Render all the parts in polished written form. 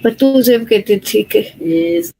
पर तू सिर्फ कहती ठीक है। Yes.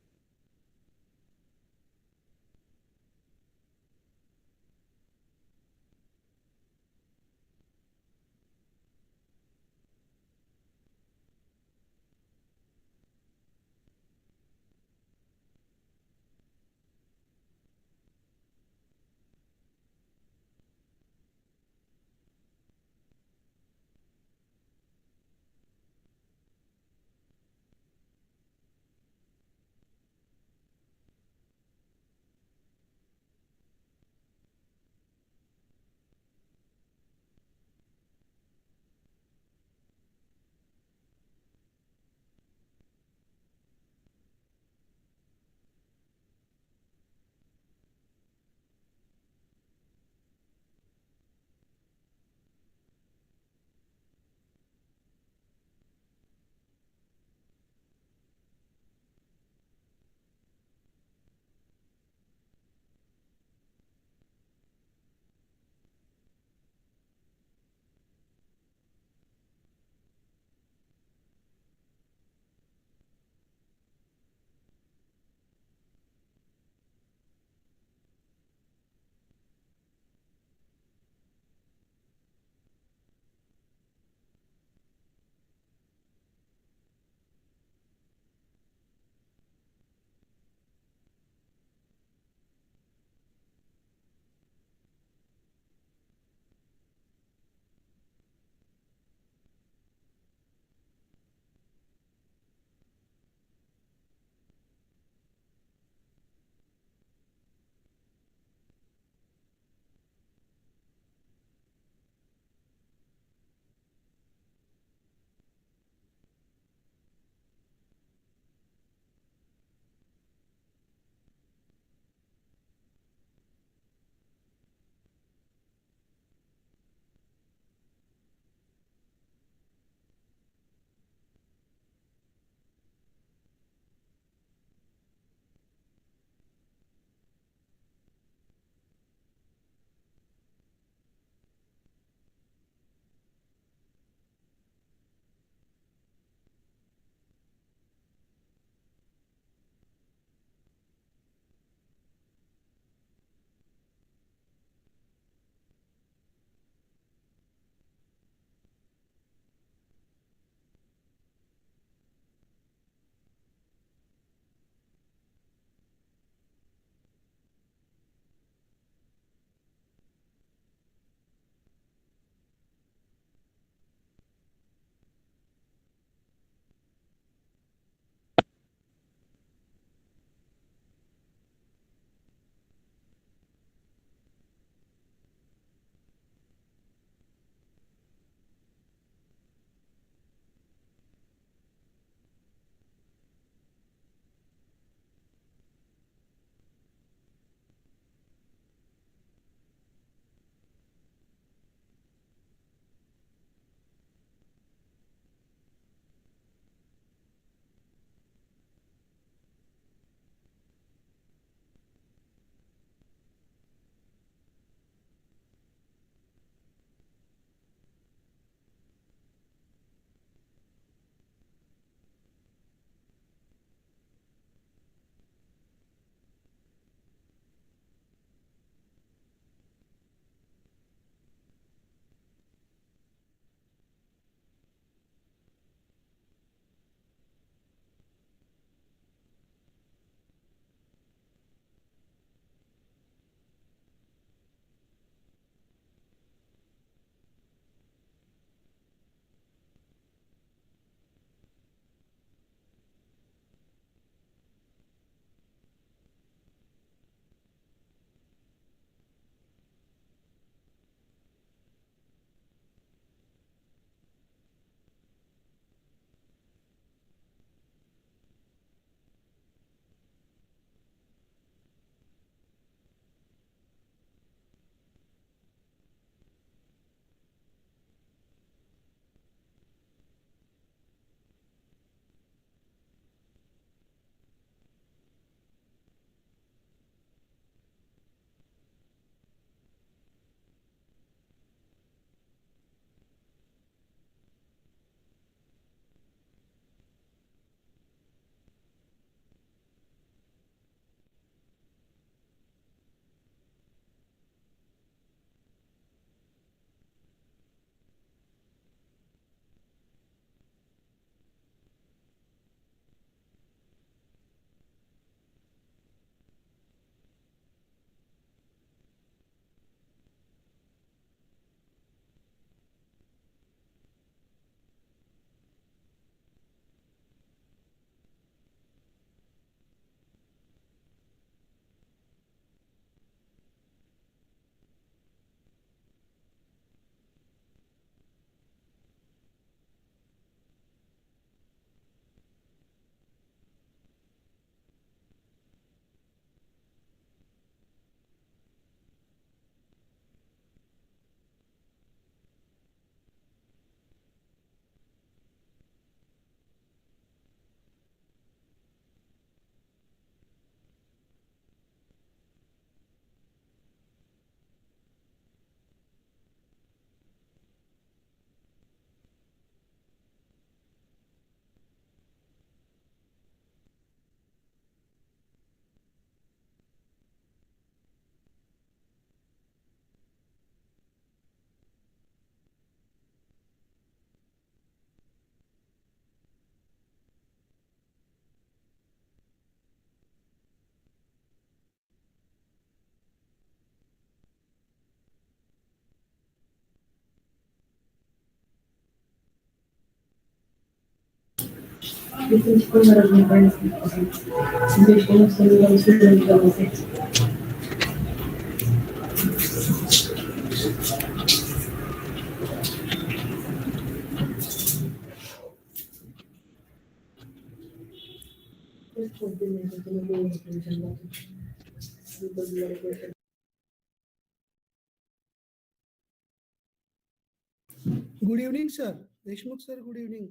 Good evening, sir. Deshmukh sir, good evening.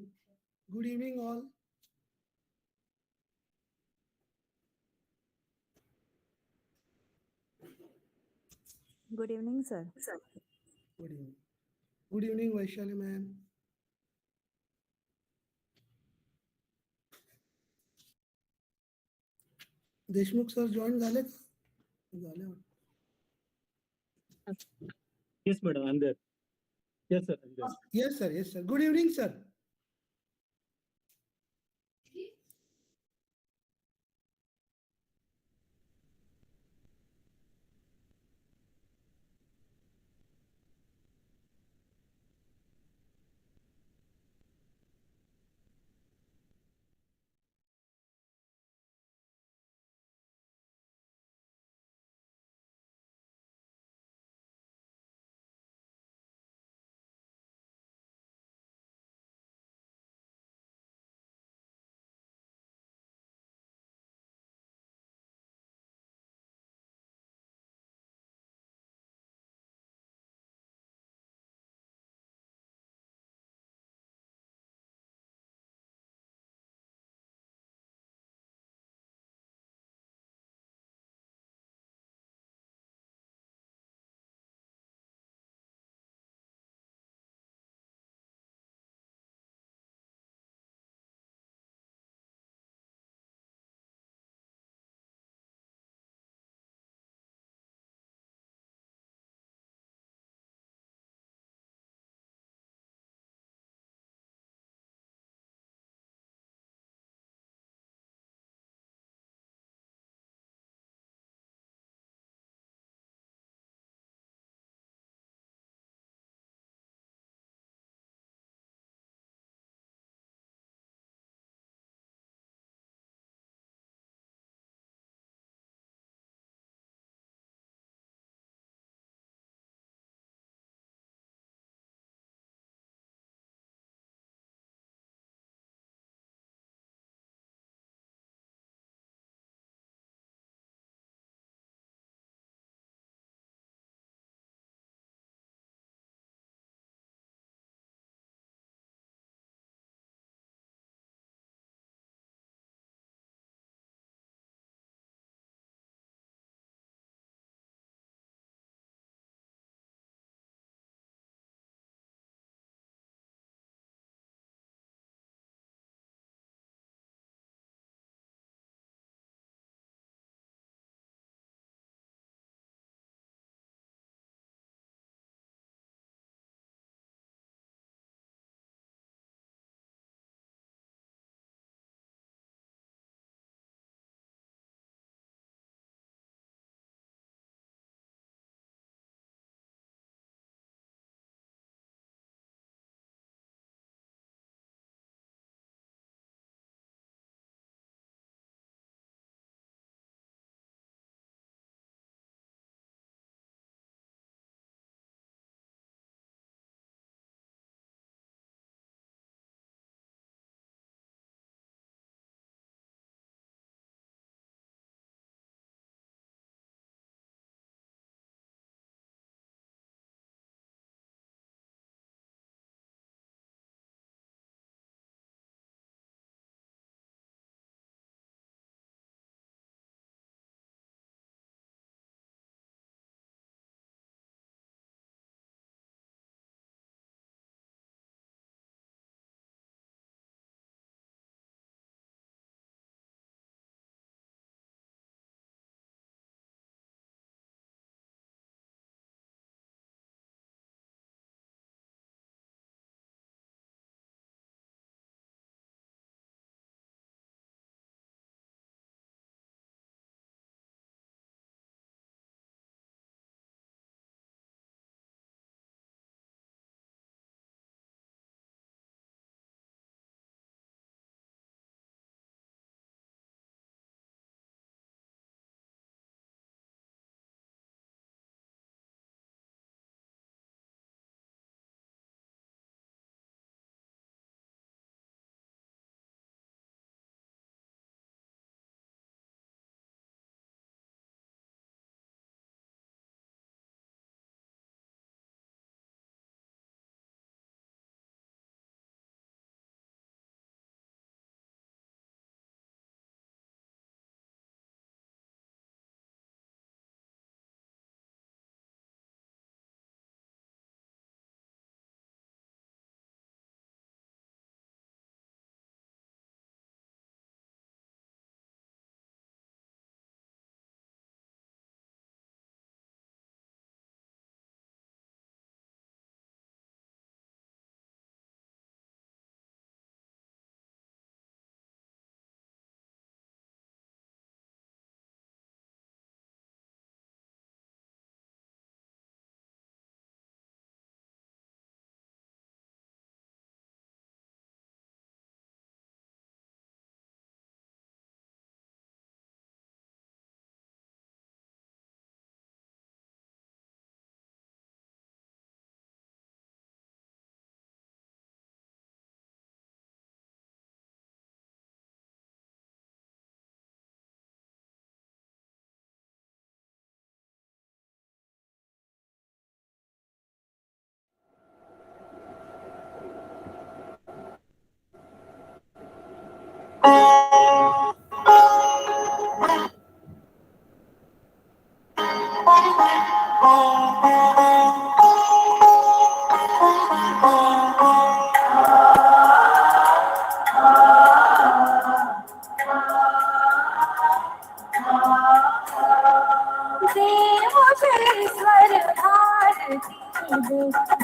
Good evening, all. Good evening, sir. Good evening. Good evening, Vaishali ma'am. Deshmukh sir join झाले का? झाले वाटतं. Yes, madam, I'm there. Yes, sir, I'm there. Yes, sir. Yes, sir. Good evening, sir.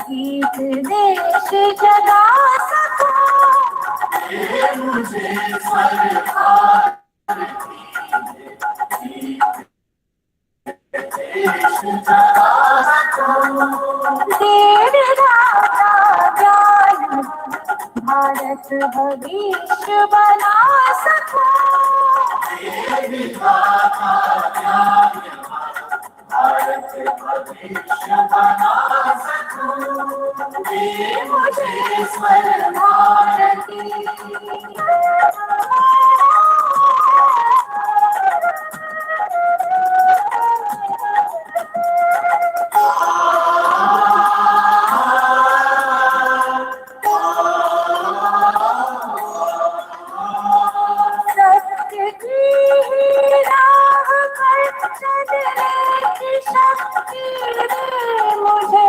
गीत देश जगा सको मुझे सरकार देश जगा सको देर राता ज्ञान भारत भविष्य बना सको देर राता ज्ञान भारत भविष्य बना सको दे मुझे स्वर भारती सत्य की राह पर चलने की शक्ति दे मुझे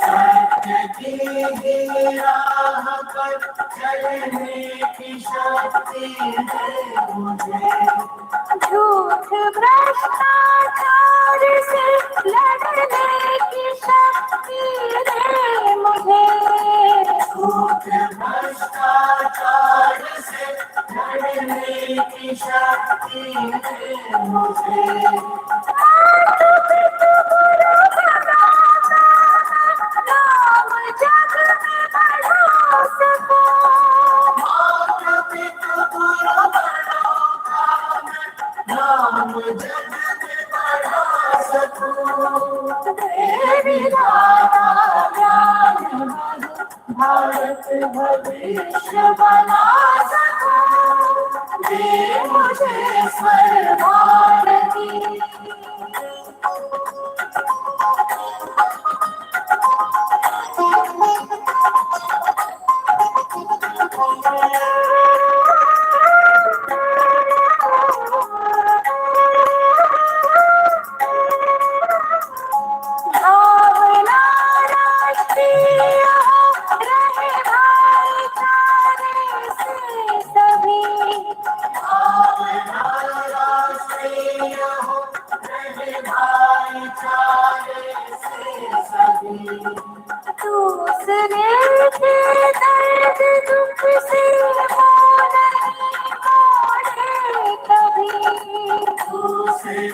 सत्य की राह पर चलने की शक्ति दे मुझे झूठ भ्रष्टाचार से लड़ने की शक्ति दे मुझे झूठ भ्रष्टाचार से लड़ने की शक्ति दे मुझे नाम जग में बढ़ा सको माता पिता गुरु बड़ों का नाम जग में बढ़ा सकूं तेरी राधा ज्ञान भारत भविष्य बना सकूं दे मुझे स्वर भारती भावना राष्ट्रीय हो रहे भाईचारे से सभी भावना राष्ट्रीय हो रहे भाईचारे से सभी दूसरे के दर्द दुख से वो नहीं मोड़े कभी दूसरे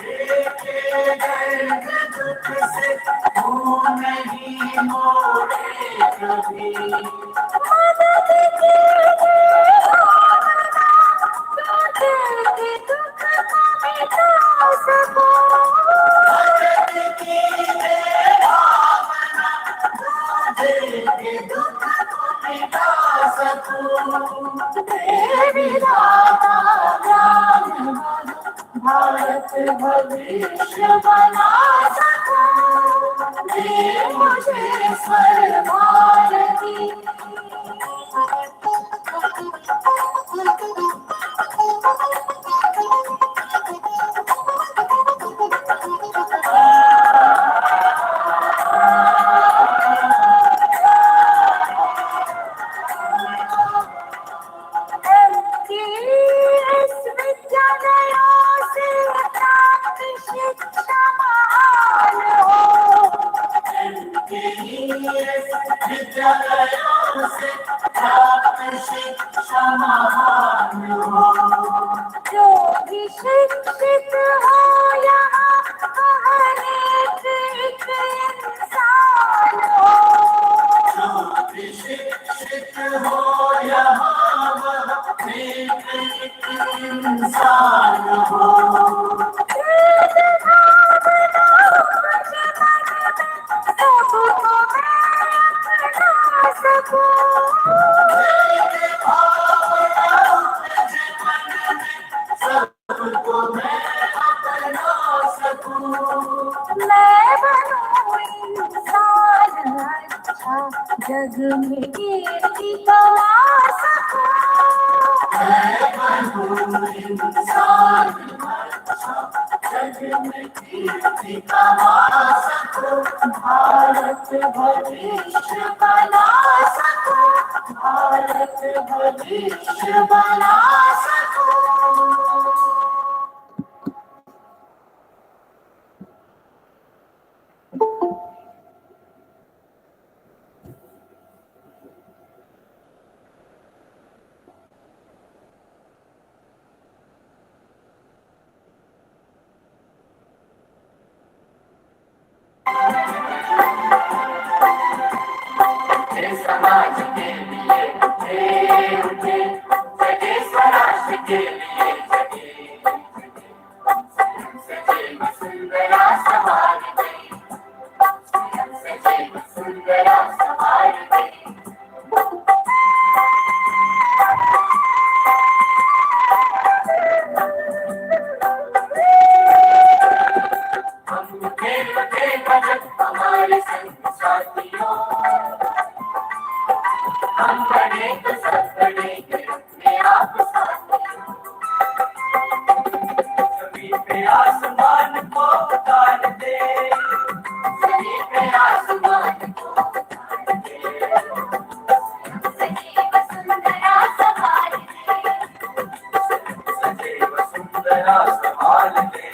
के दर्द दुख से वो नहीं मोड़े कभी मदद कीजिए भावना तो दिल के दुख को मिटा सको मदद कीजिए भावना तो दिल के दुख को मिटा सकूं तेरी राधा ज्ञान भारत भविष्य बना सकूं दे मुझे स्वर भारती N.S. विद्यालयों से प्राप्त शिक्षा महान हो N.S. विद्यालयों से प्राप्त शिक्षा महान हो जो भी शिक्षित हो यहाँ वह नेक एक इंसान हो जो भी शिक्षित हो यहाँ वह नेक एक इंसान हो सबको मैं अपना सकूं सबको मैं अपना सकूं मैं बनूं इंसान अच्छा जग में कीर्ति कमा सकूं मैं बनूं इंसान अच्छा जग जग में कीर्ति कमा सको, भारत भविष्य बना सको, भारत भविष्य बना सको। समाज के लिए उठे, सजे स्वराष्ट्र के लिए जगे, सजे वसुंधरा सवार गई, सजे वसुंधरा सवार गई। हम खेलते भजन हमारे संग साथियों, हम बड़े तो सब बड़ेंगे अपने आप साथियों। सभी पे आसमान को उतार दे, सभी पे आसमान को उतार दे, सजी वसुंधरा संभाल दे, सजी वसुंधरा संभाल दे।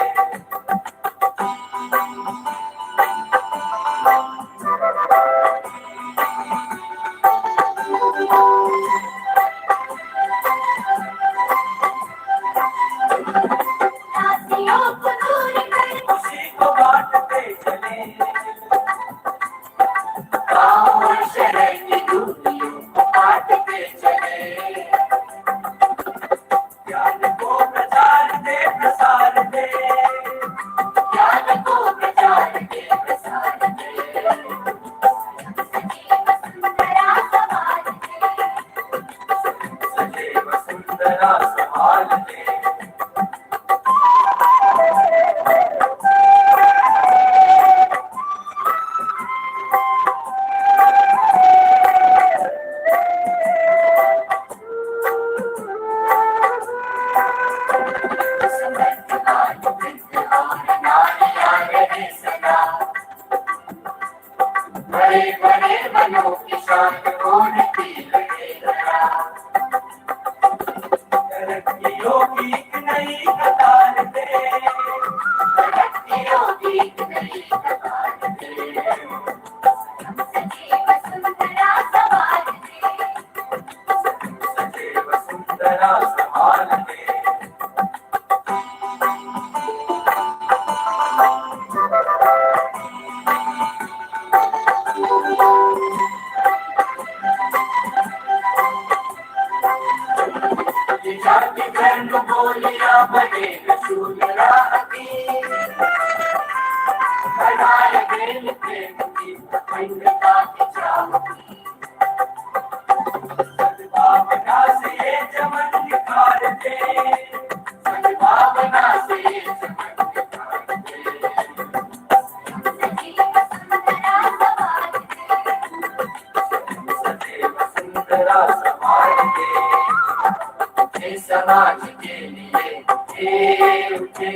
समाज के लिए उठे,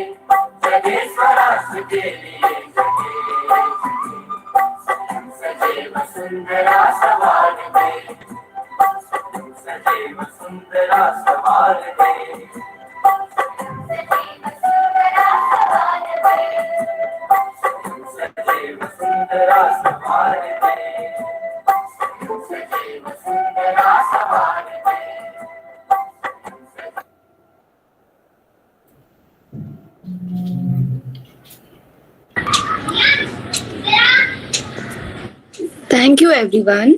सजे स्वराष्ट्र के लिए जगे, सजे वसुंधरा सवार गए, सजे वसुंधरा सवार गए, सजे वसुंधरा सवार गए, सजे वसुंधरा सवार गए। Thank you, everyone.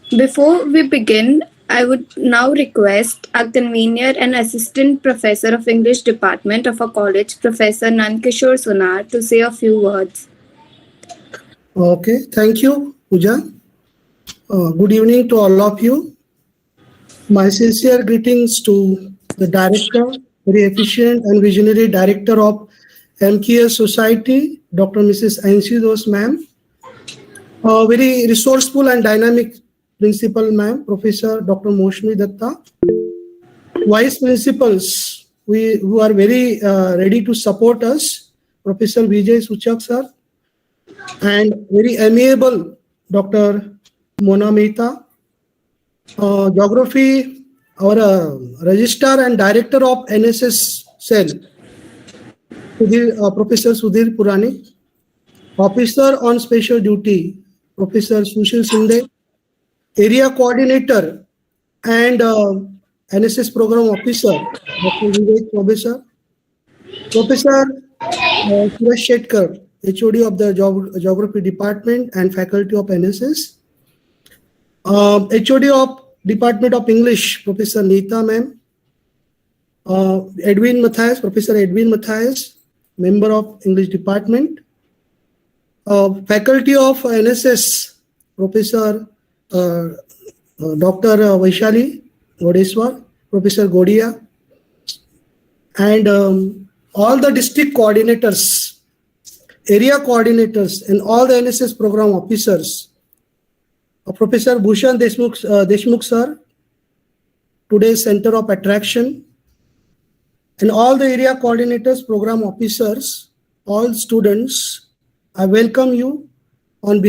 Before we begin, I would now request our convener and assistant professor of English department of our college, Professor Nankishore Sonar, to say a few words. Okay, thank you, Pooja. Good evening to all of you. My sincere greetings to the director, very efficient and visionary director of MKS Society, Dr. Mrs. N.S. ma'am. Very resourceful and dynamic principal ma'am, Professor Dr. Moshmi Datta. Vice principals, who are very ready to support us, Professor Vijay Suchak sir, and very amiable Dr. Mona Mehta. Geography, our Registrar and Director of N.S.S. Cell, Professor Sudhir Purani. Officer on Special Duty, Professor Sushil Sinde. Area Coordinator and N.S.S. Program Officer, Dr. Vivek Professor. Professor Suresh Shetkar, HOD of the Geography Department and Faculty of N.S.S. HOD of Department of English, Professor Neeta ma'am. Edwin Matthias, Professor Edwin Matthias, member of English Department. Faculty of N.S.S, Professor Dr. Vaishali Godeswar, Professor Godia, and all the district coordinators, area coordinators, and all the N.S.S program officers. Professor Bhushan Deshmukh sir, today's center of attraction, and all the area coordinators, program officers, all students, I welcome you on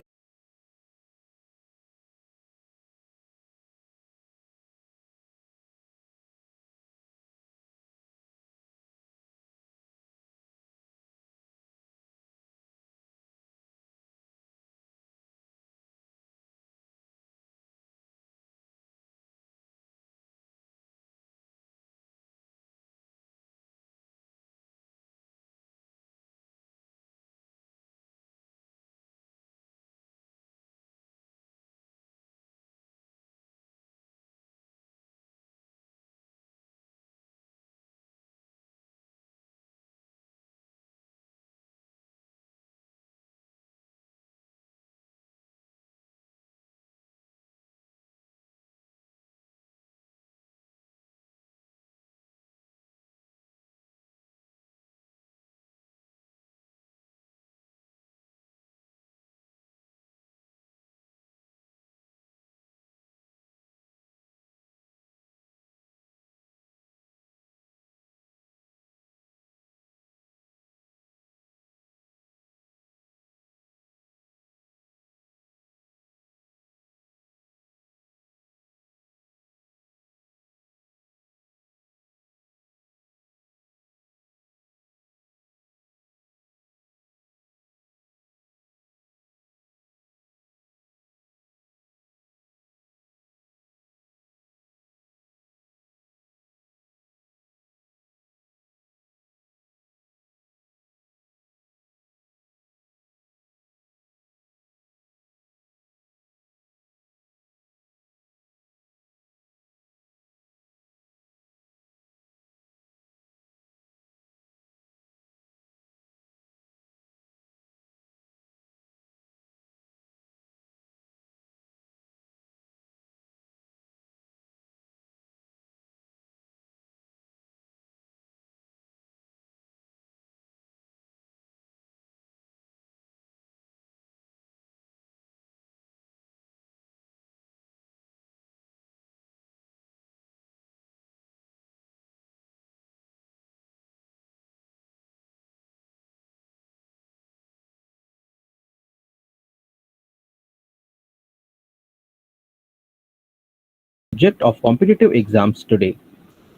Subject of competitive exams today.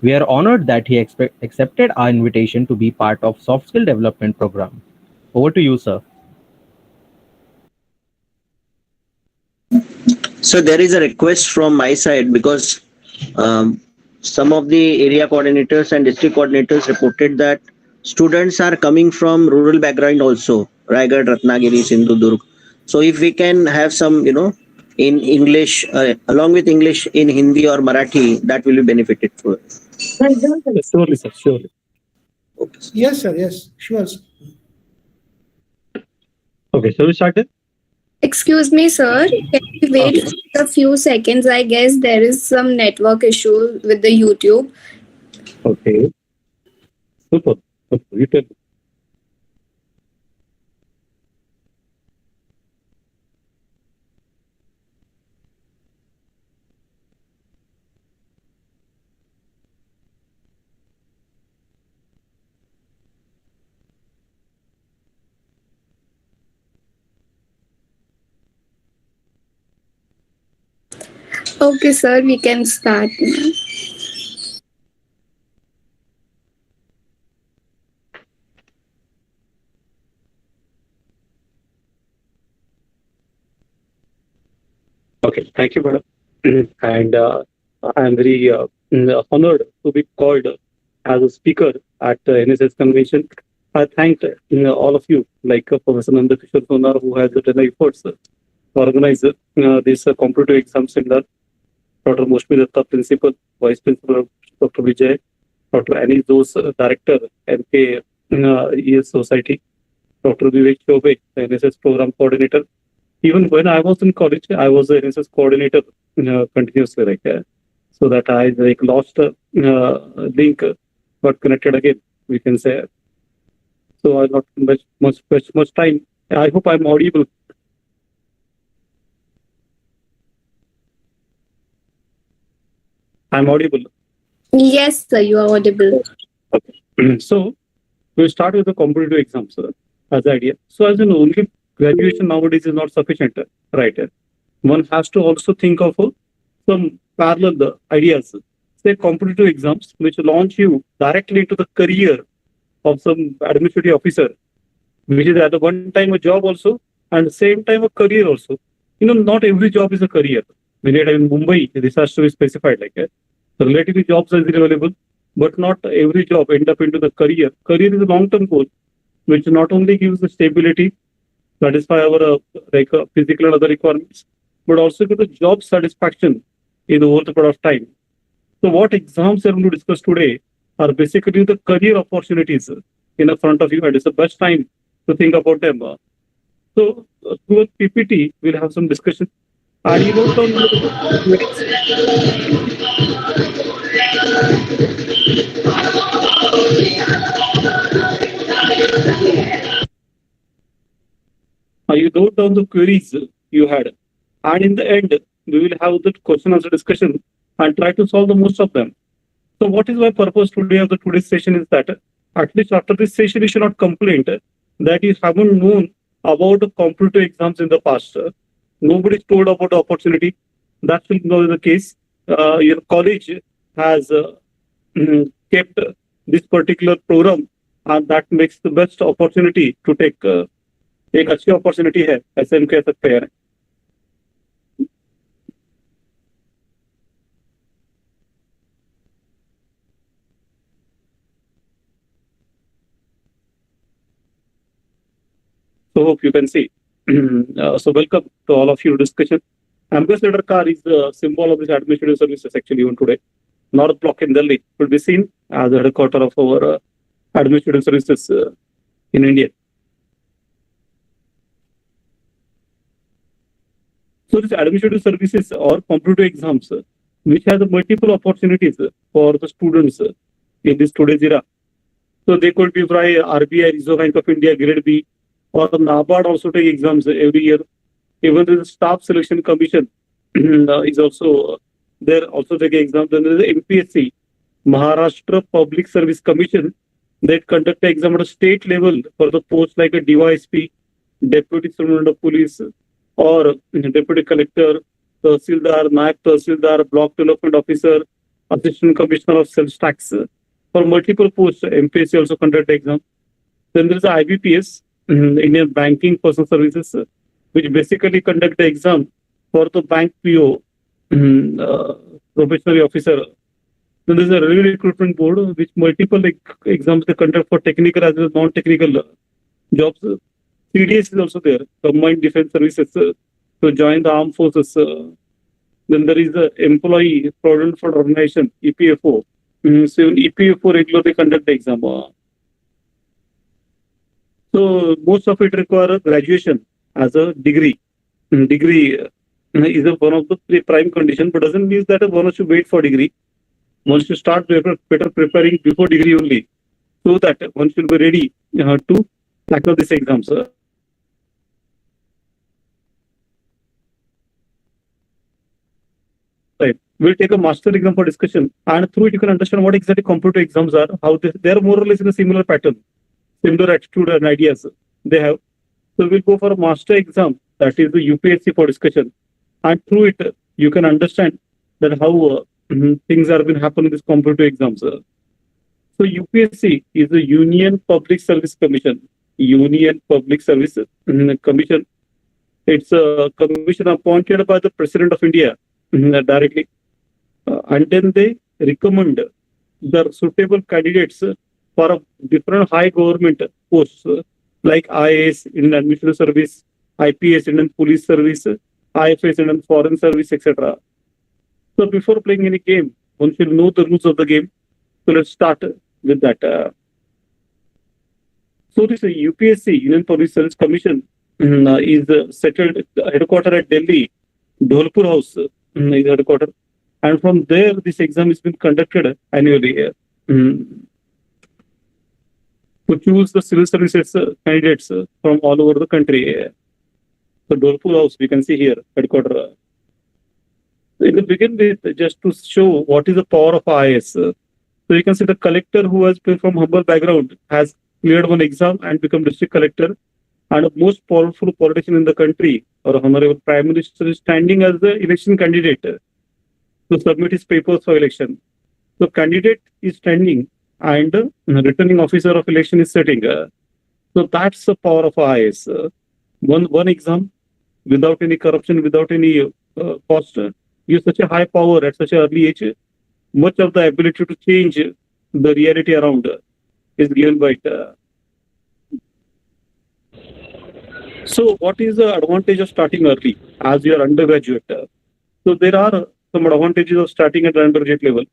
We are honored that he accepted our invitation to be part of soft skill development program. Over to you, sir. So there is a request from my side because some of the area coordinators and district coordinators reported that students are coming from rural background also, Raigad, Ratnagiri, Sindhudurg. So if we can have some, in English, along with English in Hindi or Marathi, that will be benefited for. Surely, sir, surely. Okay. Yes, sir. Yes, sure. Sir. Okay, shall we start it? Excuse me, sir. Can we wait a few seconds? I guess there is some network issue with the YouTube. Okay. Super. You tell. Okay, sir, we can start now. Okay, thank you, madam. And I am very honored to be called as a speaker at the N.S.S convention. I thank all of you, like Professor Nandakishore Sonar, who has done efforts to organize this competitive exam seminar. Dr. Moshmi Datta, Principal, Vice Principal, Dr. Vijay, Dr. Annie Dose, Director, NK ES Society, Dr. Vivek Chobe, N.S.S Program Coordinator. Even when I was in college, I was an N.S.S coordinator continuously, so that I lost link, got connected again, we can say. So I not much time. I hope I'm audible. I'm audible. Yes, sir, you are audible. Okay. So we'll start with the competitive exams as the idea. So as you know, only graduation nowadays is not sufficient, right? One has to also think of some parallel ideas, say competitive exams, which launch you directly into the career of some administrative officer, which is at the one time a job also, and the same time a career also. Not every job is a career. When you're in Mumbai, this has to be specified relatively jobs are available, but not every job end up into the career. Career is a long-term goal, which not only gives the stability, satisfy our physical and other requirements, but also give the job satisfaction in over the period of time. So what exams are going to discuss today are basically the career opportunities in the front of you, and it's the best time to think about them. So through PPT, we'll have some discussion. And you wrote down you wrote down the queries you had, and in the end, we will have the question answer discussion and try to solve the most of them. So, what is my purpose today of the today's session is that at least after this session, you should not complain that you haven't known about the competitive exams in the past. Nobody's told about the opportunity. That will not be the case. Your college has kept this particular program, and that makes the best opportunity to take. एक अच्छी opportunity है, ऐसे हम कह सकते हैं. So hope you can see. So welcome to all of you discussion. Ambassador car is the symbol of this administrative services actually even today. North Block in Delhi will be seen as the headquarter of our administrative services in India. So this administrative services or competitive exams, which has multiple opportunities for the students in this today's era. So they could be by RBI, Reserve Bank of India, Grade B, or NABARD also take exams every year. Even the Staff Selection Commission is also there, also take exams. Then there is the MPSC, Maharashtra Public Service Commission, that conduct exam at a state level for the post like a DYSP, Deputy Superintendent of Police, or Deputy Collector, Tahsildar, Nayak Tahsildar, Block Development Officer, Assistant Commissioner of Sales Tax. For multiple posts, MPSC also conduct exam. Then there is the IBPS, Indian Banking Personal Services, which basically conduct the exam for the bank PO, probationary officer. Then there is a Railway Recruitment Board, which multiple exams they conduct for technical as well as non-technical jobs. CDS is also there, Combined Defense Services, to join the armed forces. Then there is the Employee Provident Fund Organization, EPFO. So EPFO regularly conduct the exam. So most of it require graduation as a degree. Degree is one of the prime condition, but doesn't mean that one should wait for degree. One should start better preparing before degree only, so that one should be ready to tackle this exam, sir. Right. We'll take a master exam for discussion, and through it you can understand what exactly competitive exams are, how they are more or less in a similar pattern, similar attitude and ideas they have. So we'll go for a master exam, that is the UPSC for discussion, and through it you can understand that how things are been happening in this competitive exams. So UPSC is the Union Public Service Commission. Union Public Service Commission. It's a commission appointed by the President of India directly, and then they recommend the suitable candidates for different high government posts like IAS, Indian Administrative Service, IPS, Indian Police Service, IFS, Indian Foreign Service, etc. So before playing any game, one should know the rules of the game. So let's start with that. So this UPSC, Union Public Service Commission, is settled headquartered at Delhi, Dholpur House is headquartered, and from there this exam is been conducted annually to choose the civil services candidates from all over the country. So Dholpur House, we can see here, headquarters. In the begin with, just to show what is the power of IAS. So you can see the collector who has been from humble background has cleared one exam and become district collector, and the most powerful politician in the country, or Honorable Prime Minister, is standing as the election candidate to submit his papers for election. So candidate is standing and returning officer of election is sitting. So that's the power of IAS. One exam without any corruption, without any cost, gives such a high power at such an early age. Much of the ability to change the reality around is given by it. So what is the advantage of starting early as you are undergraduate? So there are some advantages of starting at the undergraduate level.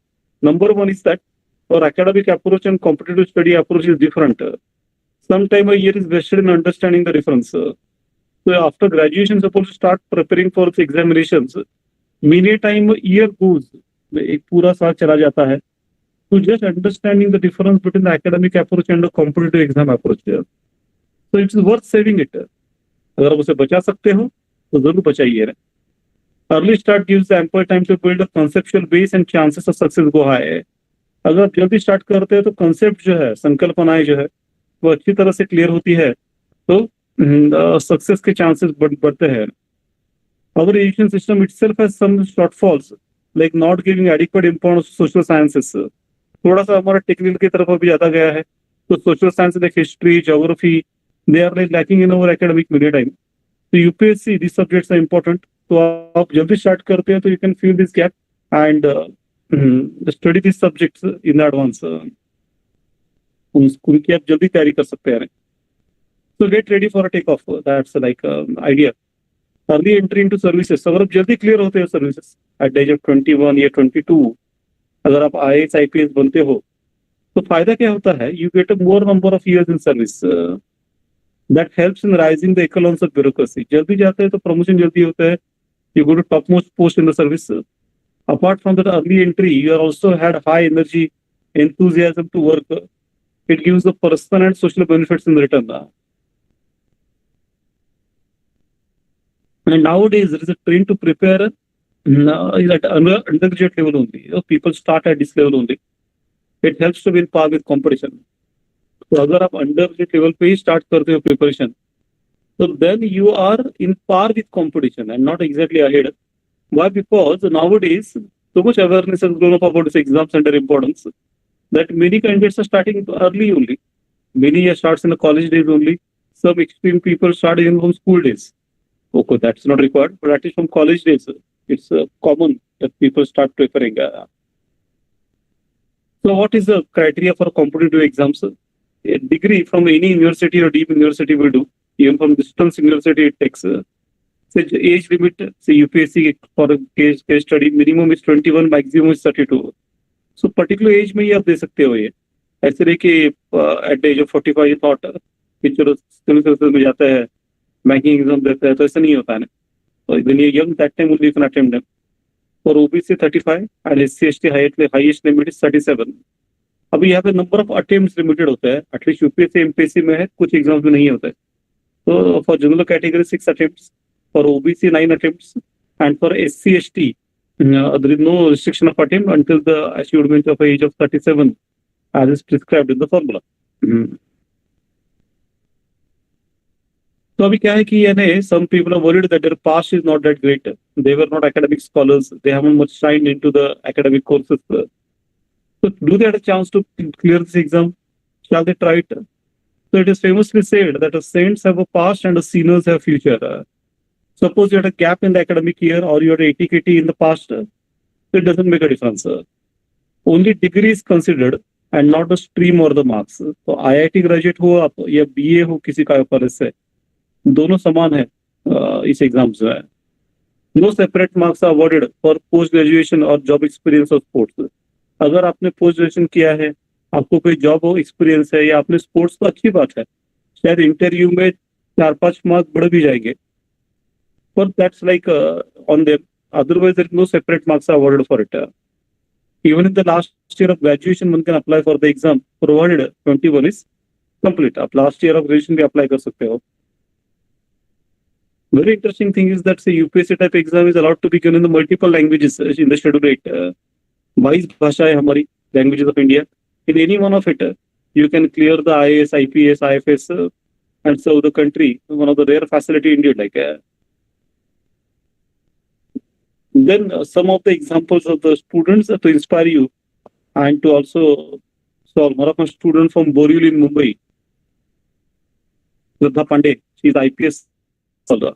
Number one is that our academic approach and competitive study approach is different. Sometime a year is vested in understanding the difference. So after graduation, suppose to start preparing for the examinations, many time a year goes, एक पूरा साल चला जाता है, to just understanding the difference between the academic approach and the competitive exam approach. So it's worth saving it. अगर आप उसे बचा सकते हो तो जरूर बचाइए. Early start gives ample time to build a conceptual base and chances of success go high. अगर आप जल्दी स्टार्ट करते हैं तो कंसेप्ट जो है, संकल्पनाएं जो है, वो अच्छी तरह से क्लियर होती है, तो सक्सेस के चांसेस बढ़ते हैं. Our education system itself has some shortfalls, like not giving adequate importance to social sciences. थोड़ा सा हमारा टेक्निकल की तरफ अभी ज्यादा गया है, तो social science like history, geography, they are like lacking in our academic media time. So UPSC, these subjects are important. तो आप जल्दी स्टार्ट करते हैं तो you can fill this gap and study these subjects in advance. उनकी आप जल्दी तैयारी कर सकते हैं. So get ready for a takeoff. That's like idea. Early entry into services. अगर आप जल्दी क्लियर होते हो services at the age of 21 या 22, अगर आप IAS IPS बनते हो तो फायदा क्या होता है? You get a more number of years in service. That helps in rising the echelons of bureaucracy. जल्दी जाते हैं तो प्रमोशन जल्दी होता है. You go to topmost post in the service. Apart from that early entry, you are also had high energy, enthusiasm to work. It gives the personal and social benefits in return. And nowadays, there is a trend to prepare at undergraduate level only. People start at this level only. It helps to be in par with competition. So अगर आप undergraduate level पे ही start करते हो preparation, so then you are in par with competition and not exactly ahead. Why? Because nowadays so much awareness has grown up about this exam center importance that many candidates are starting early only. Many starts in the college days only. Some extreme people start even from school days. Okay, that's not required, but at least from college days, it's common that people start preparing. So what is the criteria for competitive exams? A degree from any university or deep university will do. Even from distance university, it takes. Say age limit, say UPSC for a case study, minimum is 21, maximum is 32. So particular age में ही आप दे सकते हो ये. ऐसे नहीं कि at the age of 45 you thought कि चलो सिविल सर्विसेज में जाता है, बैंकिंग एग्जाम देता है, तो ऐसा नहीं होता है ना. So when you're young, that time only you can attempt them. For OBC 35 and SC ST highest limit is 37. अभी यहाँ पे नंबर ऑफ अटेम्प्ट्स लिमिटेड होता है. एटलीस्ट यूपीएससी एमपीएससी में है, कुछ एग्जाम्स में नहीं होता है. तो for general category 6 attempts, for OBC 9 attempts, and for SC ST there is no restriction of attempt until the achievement of age of 37 as is prescribed in the formula. तो अभी क्या है कि यानी some people are worried that their past is not that great. They were not academic scholars. They haven't much shined into the academic courses. So do they have a chance to clear this exam? Shall they try it? So it is famously said that the saints have a past and the sinners have future. Suppose you had a gap in the academic year or you had a ATKT in the past, it doesn't make a difference. Only degree is considered and not the stream or the marks. तो IIT graduate हो आप या BA हो किसी का college से, दोनों समान है इस एग्जाम से. No separate marks are awarded for post graduation और जॉब एक्सपीरियंस और स्पोर्ट्स. अगर आपने पोस्ट ग्रेजुएशन किया है, आपको कोई जॉब हो एक्सपीरियंस है या आपने स्पोर्ट्स, तो अच्छी बात है, शायद इंटरव्यू में 4-5 मार्क बढ़ भी जाएंगे, पर that's like on them. Otherwise, there is no separate marks awarded for it. Even in the last year of graduation, one can apply for the exam, provided 21 is complete. आप last year of graduation भी apply कर सकते हो. Very interesting thing is that say UPSC type exam is allowed to be given in the multiple languages in the schedule 8. 22 भाषाएं हमारी languages of India. In any one of it, you can clear the IAS, IPS, IFS, and serve the country. One of the rare facility India like. Then some of the examples of the students to inspire you and to also solve. One of my student from Borivali in Mumbai, Shraddha Pandey, she is IPS solver.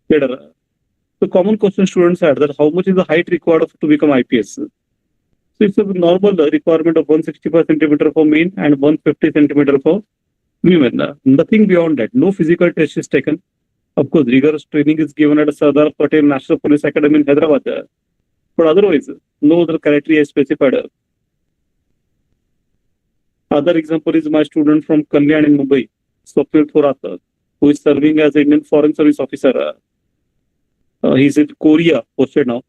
The common question students had that how much is the height required to become IPS? So it's a normal requirement of 165 centimeter for men and 150 centimeter for women. Nothing beyond that. No physical test is taken. Of course, rigorous training is given at Sardar Patel National Police Academy in Hyderabad. But otherwise, no other criteria is specified. Other example is my student from Kalyan in Mumbai, Swapnil Thorat, who is serving as Indian Foreign Service Officer. He's in Korea, posted now.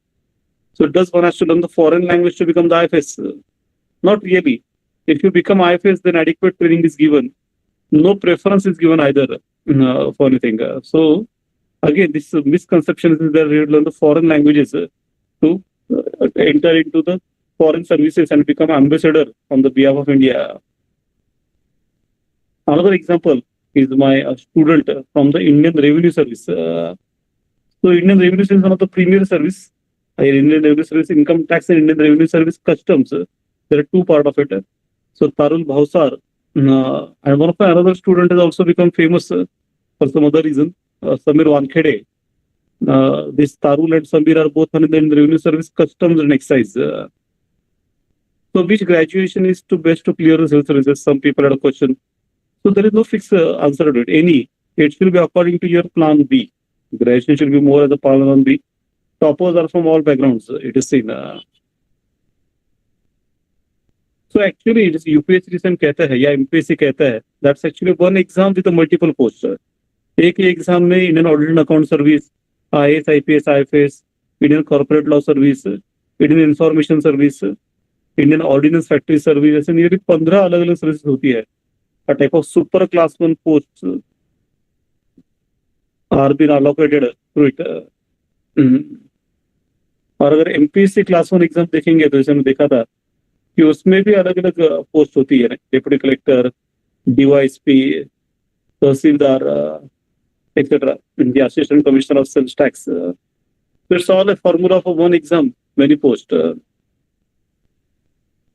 So does one have to learn the foreign language to become the IFS? Not really. If you become IFS, then adequate training is given. No preference is given either for anything. So again, this misconception is that you learn the foreign languages to enter into the foreign services and become ambassador on the behalf of India. Another example is my student from the Indian Revenue Service. So Indian Revenue Service is one of the premier service. Indian Revenue Service, Income Tax and Indian Revenue Service Customs. There are two parts of it. So Tarul Bhausar and one of my another student has also become famous for some other reason. Samir Wankhede. This Tarul and Samir are both in the Revenue Service Customs and Excise. So which graduation is to best to clear the civil services? Some people had a question. So there is no fixed answer to it. It should be according to your plan B. Graduation should be more as a plan B. Toppers are from all backgrounds. It is seen. So actually, it is UPSC recent कहता है या MPSC कहता है. That's actually one exam with a multiple posts. एक ही exam में Indian audit account service, IAS, IPS, IFS, Indian corporate law service, Indian information service, Indian ordnance factory service, ऐसे nearly 15 अलग अलग सर्विस होती है. A type of super class 1 posts are been allocated through it. और अगर MPSC class 1 exam देखेंगे तो जैसे हमने देखा था कि उसमें भी अलग अलग पोस्ट होती है, deputy collector, DYSP, tehsildar, etc. The Assistant Commissioner of Sales Tax. It's all a formula for one exam, many posts.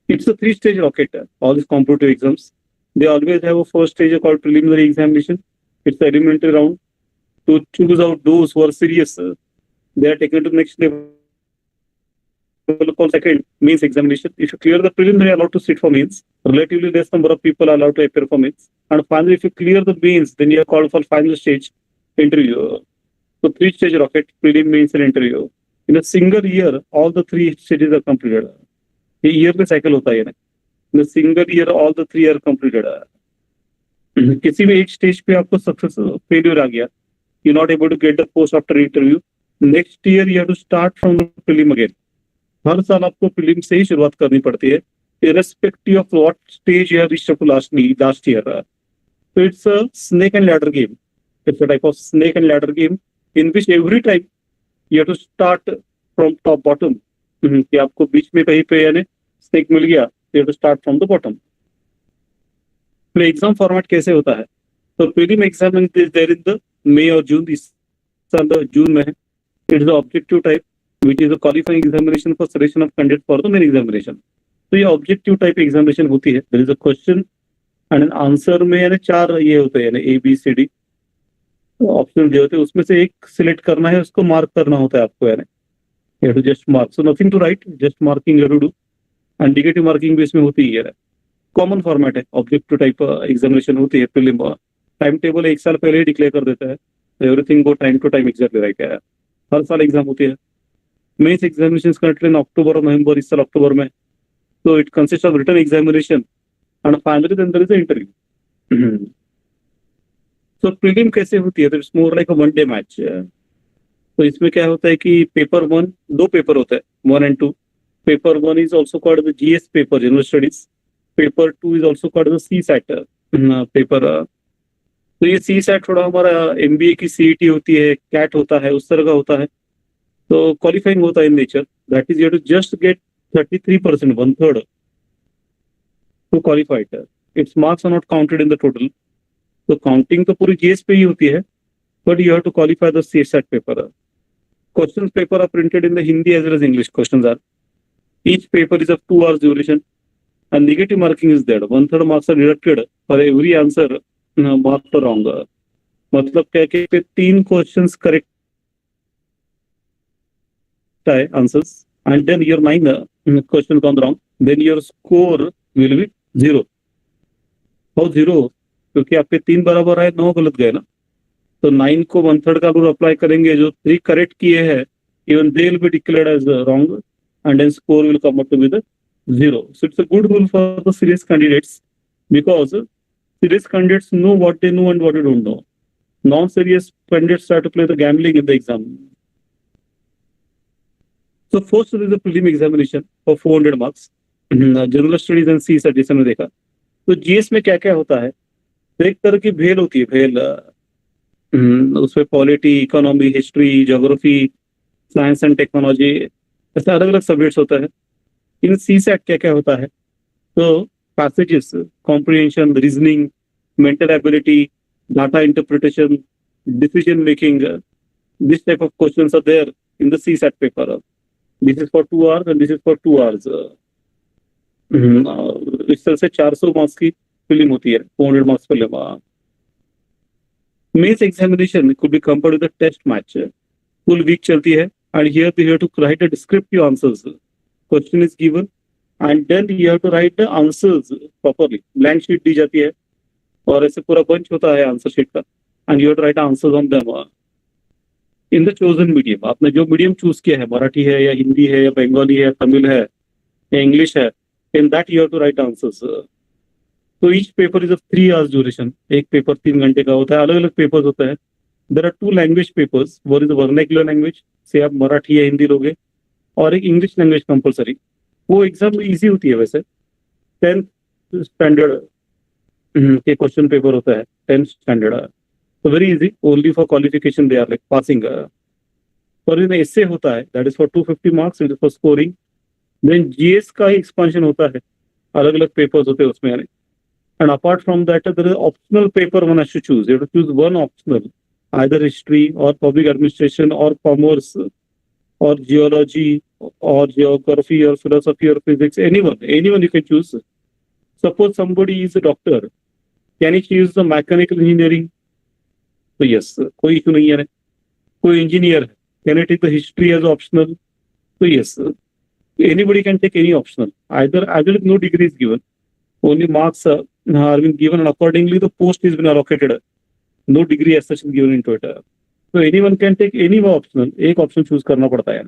It's a 3-stage rocket, all these competitive exams. They always have a first stage called preliminary examination. It's the elementary round. To choose out those who are serious, they are taken to the next level called second means examination. If you clear the preliminary, allowed to sit for means. Relatively less number of people are allowed to appear for means. And finally, if you clear the means, then you are called for final stage interview. So 3-stage rocket, prelim, means, and interview. In a single year, all the 3 stages are completed. A yearly cycle होता है ना. In a single year, all the 3 are completed. किसी भी एक stage पे आपको success failure आ गया, you're not able to get the post after interview. Next year, you have to start from the prelim again. हर साल आपको prelim से ही शुरुआत करनी पड़ती है, irrespective of what stage you have reached up to last year. So it's a snake and ladder game. It's a type of snake and ladder game in which every time you have to start from top bottom. कि आपको बीच में कहीं पे यानी snake मिल गया, you have to start from the bottom. तो exam format कैसे होता है? तो prelim exam is there in the मई और जून, इस साल जून में है. It is the objective type which is the qualifying examination for selection of candidate for the main examination. तो ये ऑब्जेक्टिव टाइप एग्जामिनेशन होती है. There is a question and answer में यानी 4 ये होते हैं, ABCD ऑप्शन जो होते हैं, उसमें से एक सिलेक्ट करना है, उसको मार्क करना होता है आपको. यानी you have to just mark. So nothing to write, just marking you have to do. And negative marking भी इसमें होती है. कॉमन फॉर्मेट है, ऑब्जेक्टिव टाइप एग्जामिनेशन होती है. प्रीलिम टाइम टेबल 1 साल पहले ही डिक्लेयर कर देता है. Everything go time to time exactly right है. हर साल एग्जाम होती है. मेंस एग्जामिनेशन करते हैं अक्टूबर और नवंबर. इस साल अक्टूबर में. तो it consist of written examination and finally then there is a interview. तो प्रीलिम कैसे होती है? तो it's more like a one day match. तो इसमें क्या होता है कि पेपर 1, 2 पेपर होता है, 1 and 2. Paper 1 is also called the GS paper, General Studies. Paper 2 is also called the CSAT paper. तो ये CSAT थोड़ा हमारा MBA की CET होती है, CAT होता है, उस तरह का होता है. तो क्वालिफाइंग होता है in nature. That is you to just get 33%, 1/3 to qualified. It's marks are not counted in the total. तो काउंटिंग तो पूरी GS पे ही होती है, but you have to qualify the CSAT paper. Questions paper are printed in the Hindi as well as English. Questions are. Each paper is of 2 hours duration, and negative marking is there. 1/3 marks are deducted for every answer marked wrong. मतलब क्या कि 3 questions correct है answers, and then your 9 question gone wrong, then your score will be 0. How 0? क्योंकि आपके 3 बराबर आए, 9 गलत गए ना. तो 9 को 1/3 का रूल अप्लाई करेंगे. जो 3 करेक्ट किए हैं, even they will be declared as wrong, and then score will come out to be the 0. So it's a good rule for the serious candidates, because serious candidates know what they know and what they don't know. Non serious candidates start to play the gambling in the exam. So first is the prelim examination for 400 marks. General studies and CSAT जिसमें देखा. तो GS में क्या क्या होता है? तो एक तरह की भेल होती है. भेल उसमें polity, economy, history, geography, science and technology, ऐसे अलग अलग सब्जेक्ट्स होता है. इन CSAT क्या क्या होता है? तो passages, comprehension, reasoning, mental ability, data interpretation, decision making, this type of questions are there in the CSAT paper. This is for 2 hours and this is for 2 hours. इस तरह से 400 मार्क्स की फिल्म होती है, 400 marks film. Mains examination could be compared with a test match. Full week चलती है, and here you have to write a descriptive answers. Question is given, and then you have to write the answers properly. Blank sheet दी जाती है, और ऐसे पूरा bunch होता है answer sheet का, and you have to write answers on them. In the chosen medium, आपने जो मीडियम चूज किया है, मराठी है या हिंदी है या बंगाली है, तमिल है या इंग्लिश है, in that you have to write answers. तो each paper is of 3 hours duration. एक पेपर 3 घंटे का होता है. अलग अलग पेपर्स होता है. There are 2 language papers. One is vernacular language, से आप मराठी या हिंदी लोगे, और एक इंग्लिश लैंग्वेज कंपलसरी. वो एग्जाम में इजी होती है. वैसे 10th स्टैंडर्ड के क्वेश्चन पेपर होता है, 10th स्टैंडर्ड. तो very easy, only for qualification they are like passing. और इनमें एसे होता है, that is for 250 marks, it is for scoring. Then GS का ही एक्सपेंशन होता है, अलग अलग पेपर्स होते हैं उसमें. यानी and apart from that there is optional paper one has to choose. You have to choose one optional, either history or public administration or commerce or geology or geography or philosophy or physics. Anyone you can choose. Suppose somebody is a doctor, can he choose the mechanical engineering? So yes, कोई issue नहीं है. कोई engineer, can he take the history as optional? So yes, anybody can take any optional. Either no degree is given, only marks are been given, and accordingly the post is been allocated. No degree as such is given into it. So anyone can take any optional. एक option choose करना पड़ता है.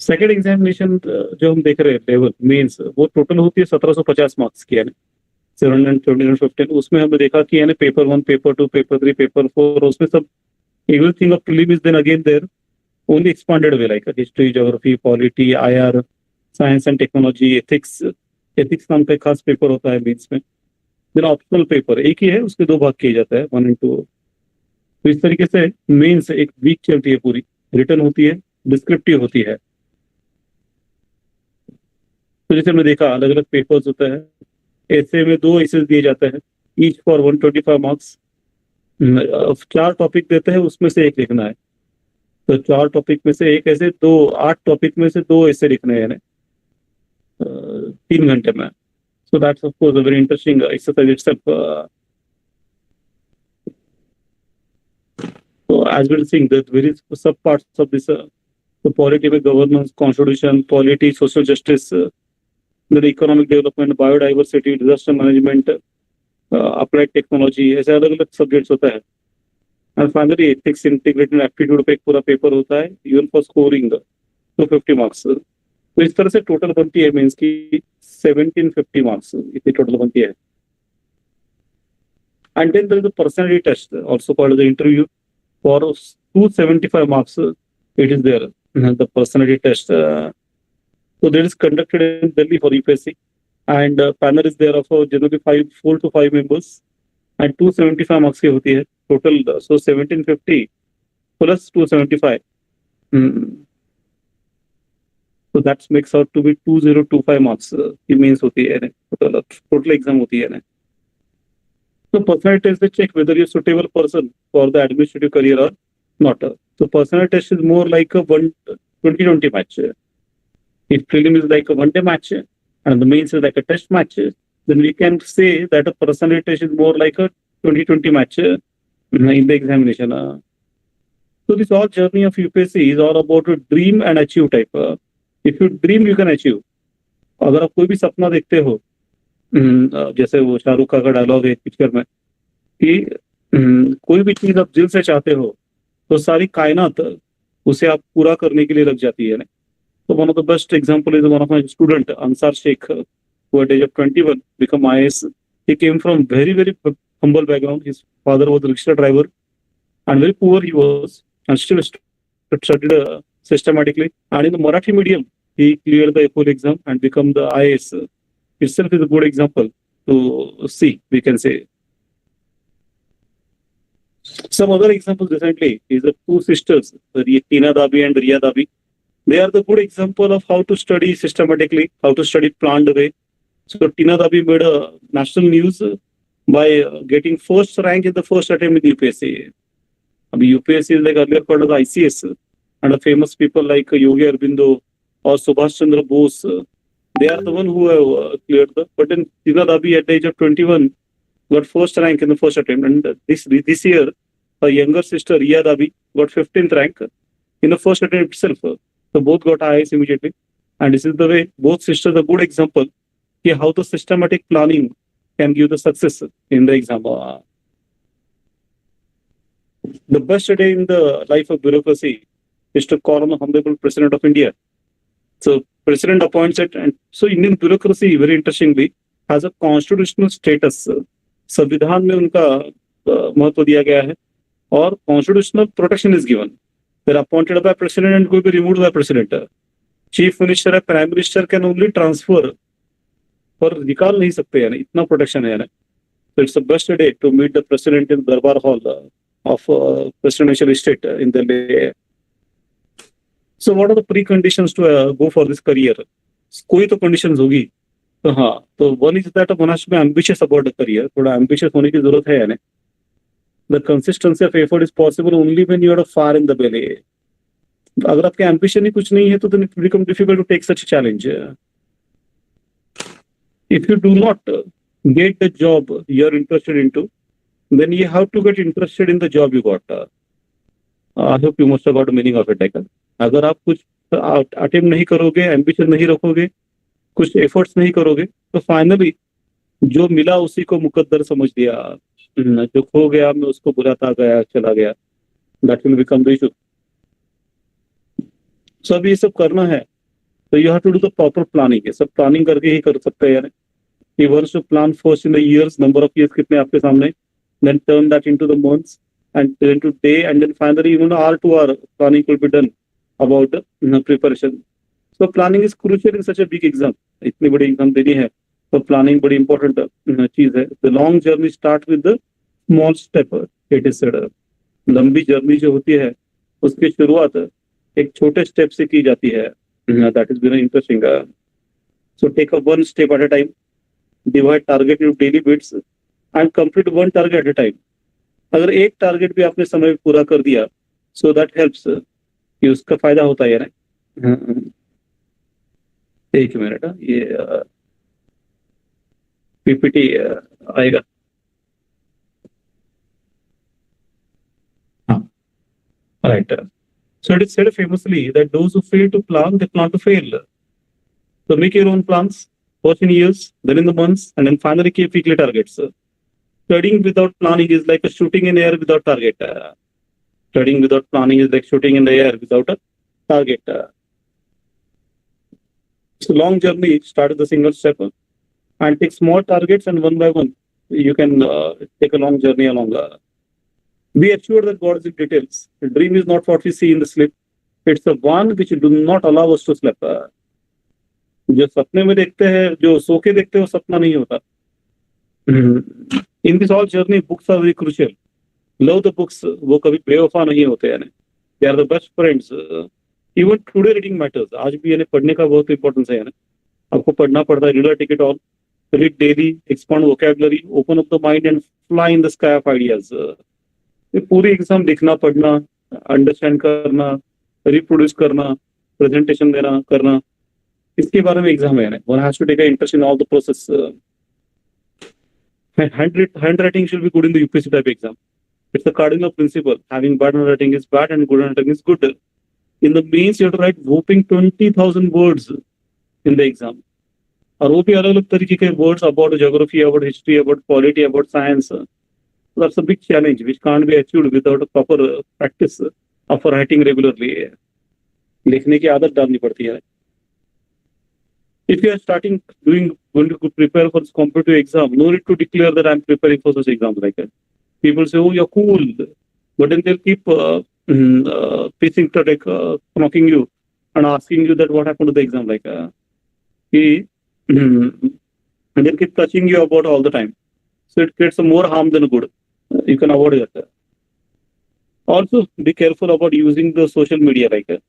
Second examination जो हम देख रहे हैं level mains, वो टोटल होती है 1750 मार्क्स की. यानी 715. उसमें हमने देखा कि यानी पेपर 1, पेपर 2, पेपर 3, पेपर 4, उसमें सब everything of prelim is then again there, only expanded way like history, geography, polity, IR, science and technology, ethics. Ethics नाम का एक खास पेपर होता है मेंस में. देन ऑप्शनल पेपर एक ही है, उसके 2 भाग किए जाते हैं, 1 and 2. तो इस तरीके से मेंस एक वीक चलती है पूरी. रिटर्न होती है, डिस्क्रिप्टिव होती है. तो जैसे हमने देखा अलग अलग पेपर्स होता है. ऐसे में 2 एसेस दिए जाते हैं, ईच फॉर 125 मार्क्स. 4 टॉपिक देते हैं, उसमें से एक लिखना है। तो 4 टॉपिक में से एक ऐसे 8 टॉपिक में से 2 ऐसे लिखने हैं 3 घंटे में। So that's of course a very interesting exercise itself. So as we're seeing that various sub parts of this, the polity with governance, constitution, polity, social justice, then economic development, biodiversity, disaster management, applied technology, ऐसे अलग अलग subjects होता है। And finally ethics, integrity and aptitude पे एक पूरा paper होता है, इवन फॉर स्कोरिंग 250 मार्क्स। तो इस तरह से टोटल बनती है मेंस की 1750 मार्क्स, इतनी टोटल बनती है। And then there is a personality test also called the interview for 275 marks, it is there the personality test. So that is conducted in Delhi for UPSC, and panel is there of generally 4 to 5 members, and 275 marks की होती है total, so 1750 plus 275, so that makes out to be 2025 marks की means होती है total exam होती है। So personality test they check whether you're a suitable person for the administrative career or not. So personality test is more like a 2020 match. If prelim is like a one-day match and the mains is like a test match, then we can say that a personality test is more like a 2020 match in the examination. So this all journey of UPSC is all about a dream and achieve type. If you dream, you can achieve. अगर आप कोई भी सपना देखते हो, जैसे वो शाहरुख खान का डायलॉग है पिक्चर में कि कोई भी चीज आप दिल से चाहते हो तो सारी कायनात उसे आप पूरा करने के लिए लग जाती है। So one of the best example is one of my student, Ansar Sheikh, who at age of 21 become IAS. He came from very, very humble background. His father was a rickshaw driver and very poor he was, and still studied systematically. And in the Marathi medium, he cleared the full exam and become the IAS. Itself is a good example to see, we can say. Some other examples recently is the 2 sisters, Tina Dabi and Riya Dabi. They are the good example of how to study systematically, how to study planned way. So Tina Dabi made a national news by getting first rank in the first attempt in UPSC. UPSC is like earlier called as ICS, and the famous people like Yogi Arbindo or Subhash Chandra Bose, they are the one who have cleared the. But then Tina Dabi at the age of 21 got first rank in the first attempt, and this year her younger sister Riya Dabi got 15th rank in the first attempt itself. So both got IAS immediately, and this is the way both sisters are good example of how the systematic planning can give the success in the exam. The best day in the life of bureaucracy is to call on the Honorable President of India. So President appoints it, and so Indian bureaucracy very interestingly has a constitutional status. संविधान में उनका महत्व दिया गया है और constitutional protection is given. They're appointed by president and could be removed by president. Chief minister and prime minister can only transfer, पर निकाल नहीं सकते हैं, इतना प्रोटेक्शन है। So it's the best day to meet the president in Darbar Hall of presidential estate in Delhi. So what are the preconditions to go for this career? कोई तो conditions होगी। तो हाँ, तो one is that one has to be ambitious about the career. थोड़ा ambitious होने की जरूरत है। The consistency of effort is possible only when you are far in the belly. अगर आपके ambition ही कुछ नहीं है तो then it becomes difficult to take such a challenge. If you do not get the job you are interested into, then you have to get interested in the job you got. I hope you must have got the meaning of it. अगर आप कुछ attempt नहीं करोगे, ambition नहीं रखोगे, कुछ efforts नहीं करोगे, तो finally जो मिला उसी को मुकद्दर समझ लिया, जो खो गया मैं उसको बुलाता गया चला गया, that will become the issue. So अभी ये सब करना है तो you have to do the proper planning. ये सब planning करके ही कर सकते हैं। He wants to plan first in the years, number of years कितने आपके सामने, then turn that into the months and then to day, and then finally even hour to hour planning will be done about the preparation. So planning is crucial in such a big exam. इतनी बड़ी exam देनी है तो planning बड़ी important चीज है। The long journey start with the small step, it is said. लंबी journey जो होती है उसकी शुरुआत एक छोटे स्टेप से की जाती है। That is very interesting. So take a one step at a time, divide target in daily bits and complete one target at a time. अगर एक टारगेट भी आपने समय पे पूरा कर दिया, सो दैट हेल्प्स, कि उसका फायदा होता है ना। एक मिनट, ये पीपीटी आएगा। हाँ, right. So it is said famously that those who fail to plan, they plan to fail. So make your own plans, first in years, then in the months, and then finally keep weekly targets. Studying without planning is like a shooting in the air without target. Studying without planning is like shooting in the air without a target. It's a long journey. Start with a single step and take small targets, and one by one, you can take a long journey along. Be assured that God is in details. The dream is not what we see in the sleep. It's the one which do not allow us to sleep. जो सपने में देखते हैं, जो सो के देखते हैं, वो सपना नहीं होता. In this all journey, books are very crucial. Love the books. वो कभी बेवफा नहीं होते हैं. They are the best friends. Even today reading matters. आज भी यानी पढ़ने का बहुत importance है यानी. आपको पढ़ना पड़ता है. Read a ticket all. Read daily. Expand vocabulary. Open up the mind and fly in the sky of ideas. ये पूरी एग्जाम लिखना, पढ़ना, अंडरस्टैंड करना, रिप्रोड्यूस करना, प्रेजेंटेशन देना, करना, इसके बारे में एग्जाम है. One has to take interest in all the process. Handwriting should be good in the UPSC type exam. It's the cardinal principle. Having bad handwriting is bad and good handwriting is good. In the mains, you have to write whopping 20,000 words in the exam. और वो भी अलग अलग तरीके के words about geography, about history, about polity, about science. That's a big challenge which can't be achieved without a proper practice of writing regularly. लिखने की आदत डालनी पड़ती है. If you are starting going to prepare for this competitive exam, no need to declare that I'm preparing for such exams like that. People say, "Oh, you're cool," but then they'll keep pissing to like knocking you and asking you that what happened to the exam like. And they'll keep touching you about all the time. So it creates more harm than good. You can avoid that. Also, be careful about using the social media like that.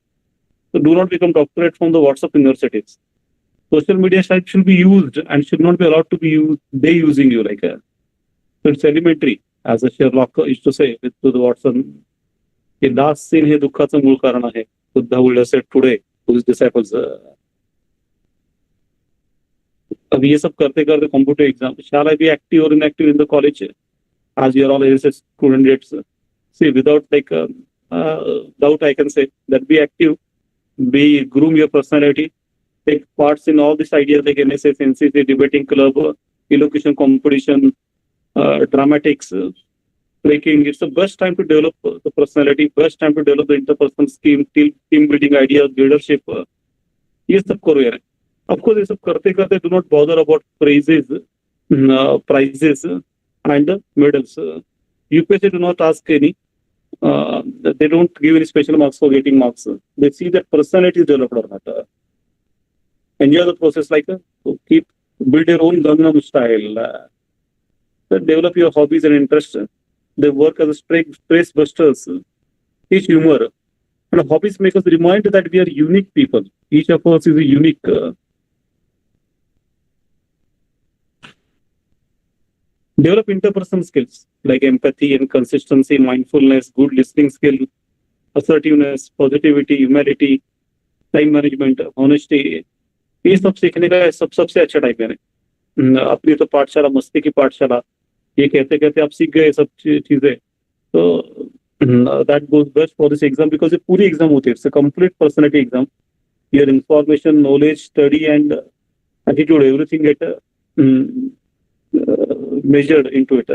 So do not become doctorate from the WhatsApp universities. Social media site should be used and should not be allowed to be used. They using you like that. So it's elementary, as a Sherlock used to say with to the Watson. The last scene है दुःखाचं मूळ कारण आहे. Buddha would have said today to his disciples. अब ये सब करते करते competitive exam, shall I be active or inactive in the college as you are all N.S.S students? See, without like doubt, I can say that be active, be groom your personality, take parts in all these ideas like N.S.S, N.C.C, debating club, elocution competition, dramatics, breaking. It's the best time to develop the personality, best time to develop the interpersonal scheme, team building ideas, leadership. ये सब करो यार. Of course, ये सब करते करते do not bother about prizes and medals. UPSC do not ask any. They don't give any special marks for getting marks. They see that personality is developed or not. Enjoy the process like build your own Gangnam style. Develop your hobbies and interests. They work as a stress busters. Teach humor. And hobbies make us remind that we are unique people. Each of us is a unique. Develop interpersonal skills like empathy and consistency, mindfulness, good listening skill, assertiveness, positivity, humility, time management, honesty. ये सब सीखने का सबसे अच्छा time है. अपनी तो पाठशाला, मस्ती की पाठशाला, ये कहते कहते आप सीख गए सब चीजें. तो that goes best for this exam because ये पूरी एग्जाम होती है. It's a complete personality exam. Your information, knowledge, study and attitude, everything get measured into it.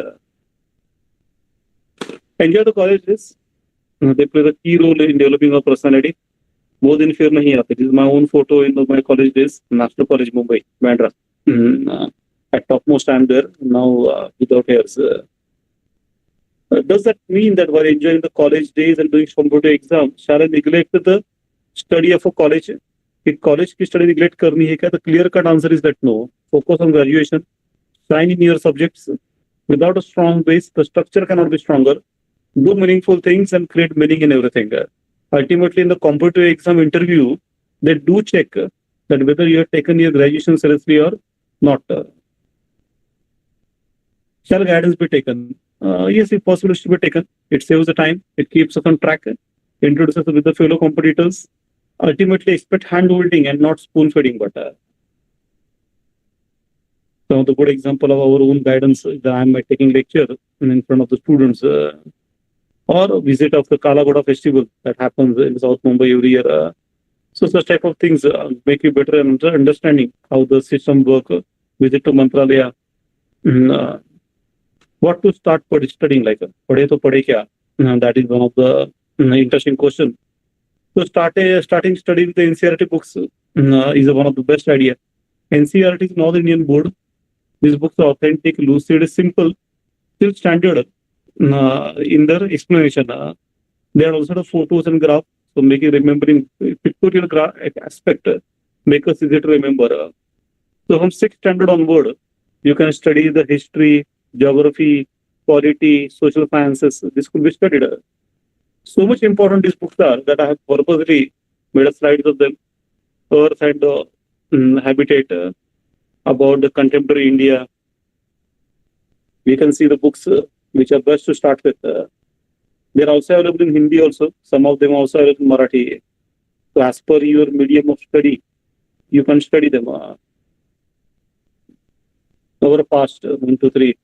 Enjoy the college days. They play the key role in developing our personality. More than fear nahi aate. This is my own photo in my college days, National College, Mumbai, Bandra. At topmost, I'm there now without hairs. Does that mean that while enjoying the college days and doing competitive exam, shall I neglect the study of a college? If college की study neglect करनी है क्या? The clear cut answer is that no. Focus on graduation. Shine in your subjects. Without a strong base, the structure cannot be stronger. Do meaningful things and create meaning in everything. Ultimately, in the competitive exam interview, they do check that whether you have taken your graduation seriously or not. Shall guidance be taken? yes, if possible, it should be taken. It saves the time. It keeps us on track. Introduces us with the fellow competitors. Ultimately, expect hand holding and not spoon feeding. But some of the good example of our own guidance that I'm taking lecture in front of the students, or a visit of the Kalagoda festival that happens in South Mumbai every year. So such type of things make you better understanding how the system work. Visit to Mantralaya. What to start studying, like padhe to padhe kya? That is one of the interesting question. So starting studying the NCERT books is one of the best idea. NCERT is North Indian board. These books are authentic, lucid, simple, still standard in their explanation. There are also the photos and graphs, so make you remembering pictorial aspect, make us easy to remember. So from 6th standard onward, you can study the history, geography, polity, social sciences. This could be studied. So much important these books are that I have purposely made a slides of them. Earth and Habitat, about the contemporary India. We can see the books which are best to start with. They're also available in Hindi also. Some of them also available in Marathi. So as per your medium of study, you can study them. Our past, 1, 2, 3,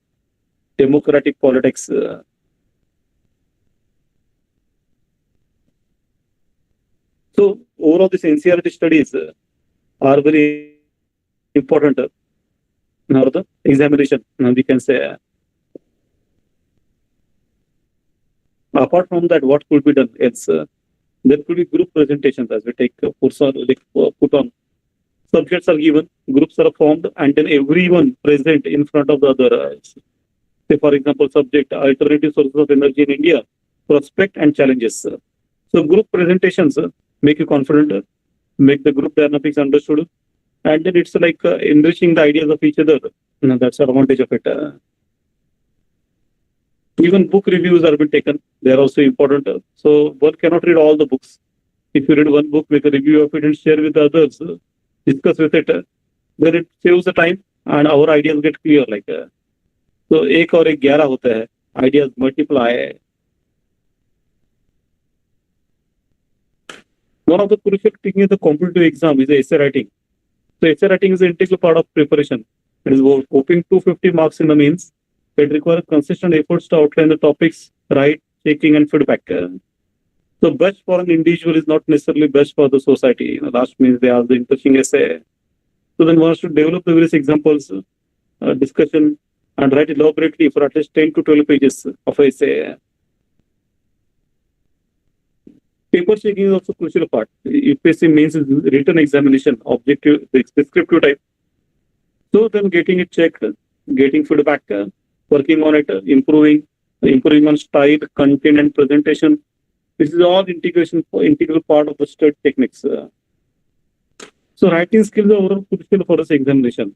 democratic politics. So overall, these NCERT studies are very important. Now the examination, we can say. Apart from that, what could be done? It's there could be group presentations as we take put on. Subjects are given, groups are formed, and then everyone present in front of the other. Say, for example, subject alternative sources of energy in India, prospect and challenges. So group presentations make you confident, make the group dynamics understood, and then it's like enriching the ideas of each other. That's the advantage of it. Even book reviews are being taken. They are also important. So one cannot read all the books. If you read one book, make a review of it and share with others, discuss with it, then it saves the time and our ideas get clear. Like so, एक और एक 11 होता है. Ideas multiply. One of the crucial things in the competitive exam is the essay writing. So essay writing is an integral part of preparation. It is hoping 250 marks in the means. It requires consistent efforts to outline the topics, write, checking, and feedback. So best for an individual is not necessarily best for the society. Last means they have the interesting essay. So then one has to develop the various examples, discussion, and write elaborately for at least 10 to 12 pages of essay. Paper checking is also a crucial part. UPSC means is written examination, objective, descriptive type. So then getting it checked, getting feedback, working on it, improving on style, content, and presentation. This is all integral part of the study techniques. So writing skills are overall crucial for this examination.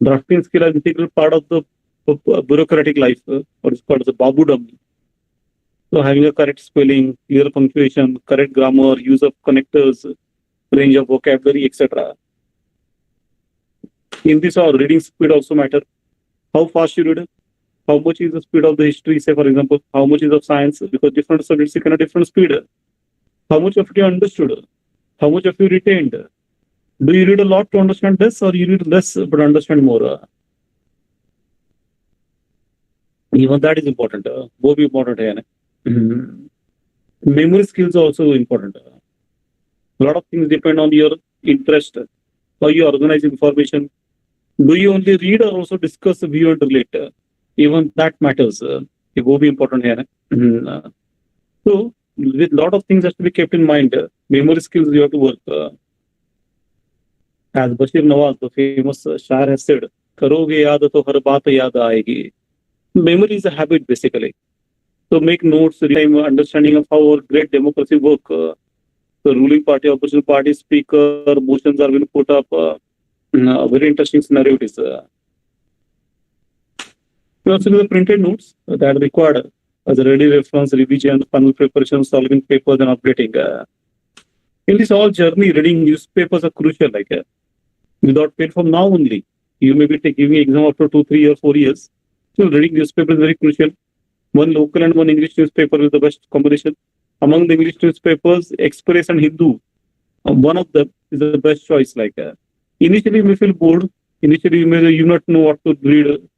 Drafting skill is integral part of the bureaucratic life, what is called as a babudam. So having a correct spelling, clear punctuation, correct grammar, use of connectors, range of vocabulary, etc. In this, our reading speed also matter. How fast you read, how much is the speed of the history, say for example, how much is of science, because different subjects can have different speed. How much of it you understood, how much of you retained. Do you read a lot to understand this, or you read less but understand more? Even that is important. Both be important. Memory skills are also important. A lot of things depend on your interest, how you organize information. Do you only read or also discuss, view and relate? Even that matters. It will be important here. So, with a lot of things has to be kept in mind. Memory skills you have to work. As Bashir Nawaz, the famous Shah, has said, "Karoge yaad to har baat yaad aayegi." Memory is a habit, basically. So make notes, understanding of how our great democracy work. The ruling party, opposition party, speaker, motions are being put up. Very interesting scenario it is. We also do the printed notes that are required as a ready reference, revision, final preparation, solving papers, and updating. In this whole journey, reading newspapers are crucial. Without paid from now only, you may be giving exam after 2, 3 or 4 years. So reading newspapers is very crucial. one local and one English newspaper is the best combination. Among the English newspapers, Express and Hindu, one of them is the best choice. Initially you may feel bored, initially you not know what to read,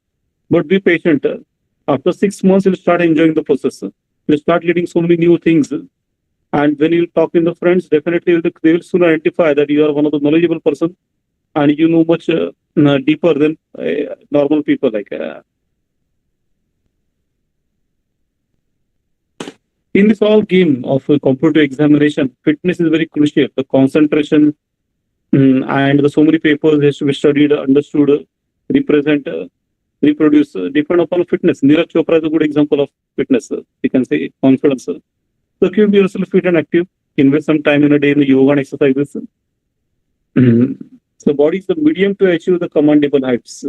but be patient. After 6 months, you'll start enjoying the process. You'll start getting so many new things. And when you talk in the friends, definitely they will soon identify that you are one of the knowledgeable person and you know much deeper than normal people. In this all game of competitive examination, fitness is very crucial. The concentration and so many papers has to be studied, understood, reproduce, depend upon fitness. Neeraj Chopra is a good example of fitness. You can say confidence. So keep yourself fit and active. Invest some time in a day in the yoga and exercises. So body is the medium to achieve the commendable heights.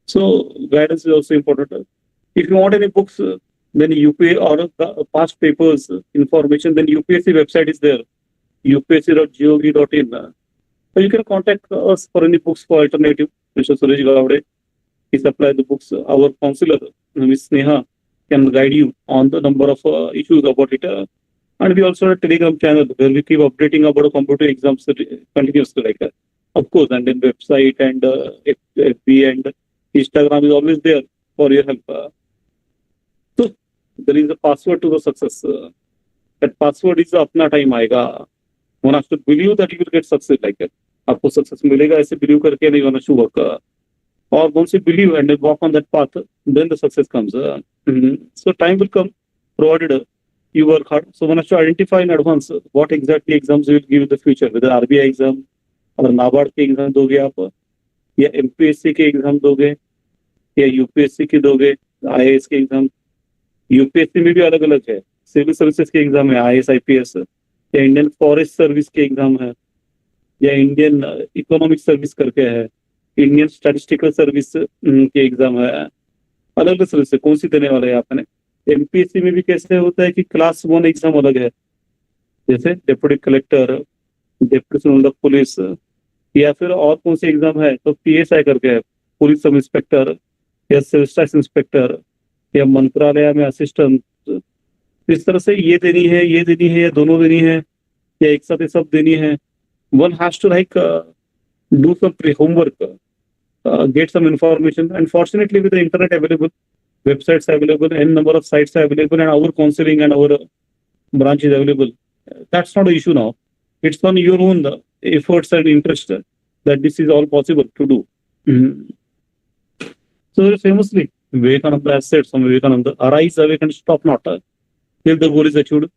So guidance is also important. If you want any books, then UPA or the past papers information, then UPSC website is there, upsc.gov.in. So you can contact us for any books for alternative. Mr. Suresh Gavde, he supplies the books. Our counselor, Ms. Sneha, can guide you on the number of issues about it. And we also have a Telegram channel where we keep updating about computer exams continuously. Of course, and then website and FB and Instagram is always there for your help. So there is a password to the success. That password is अपना time आएगा. One has to believe that you will get success आपको success मिलेगा ऐसे believe करके नहीं होना शुरू होगा. Or once you believe and walk on that path, then the success comes. So time will come, provided you work hard. So one has to identify in advance what exactly exams you will give in the future, whether RBI exam or NABARD के exam दोगे आप, या MPSC के exam दोगे, या UPSC के दोगे, IAS के exam. UPSC में भी अलग अलग है, सिविल सर्विसेज के एग्जाम है, IAS IPS, या इंडियन फॉरेस्ट सर्विस के एग्जाम है, या इंडियन इकोनॉमिक सर्विस करके है, इंडियन स्टैटिस्टिकल सर्विस के एग्जाम है. अलग अलग सर्विस कौन सी देने वाले हैं आपने. एमपीएससी में भी कैसे होता है कि क्लास 1 एग्जाम अलग है, जैसे डेप्यूटी कलेक्टर, डेप्यूटी पुलिस, या फिर और कौन सी एग्जाम है तो PSI करके है, पुलिस सब इंस्पेक्टर या सिविल स्टाफ इंस्पेक्टर या मंत्रालय में असिस्टेंट. इस तरह से ये देनी है या दोनों देनी है या एक साथ ये सब देनी है. One has to do some homework, get some information, and fortunately with the internet available, websites available, n number of sites available, and our counseling and our branch is available. That's not an issue now. It's on your own efforts and interest that this is all possible to do. So famously, Vivekananda has said, from Vivekananda, arise, awake, and stop not till the goal is achieved.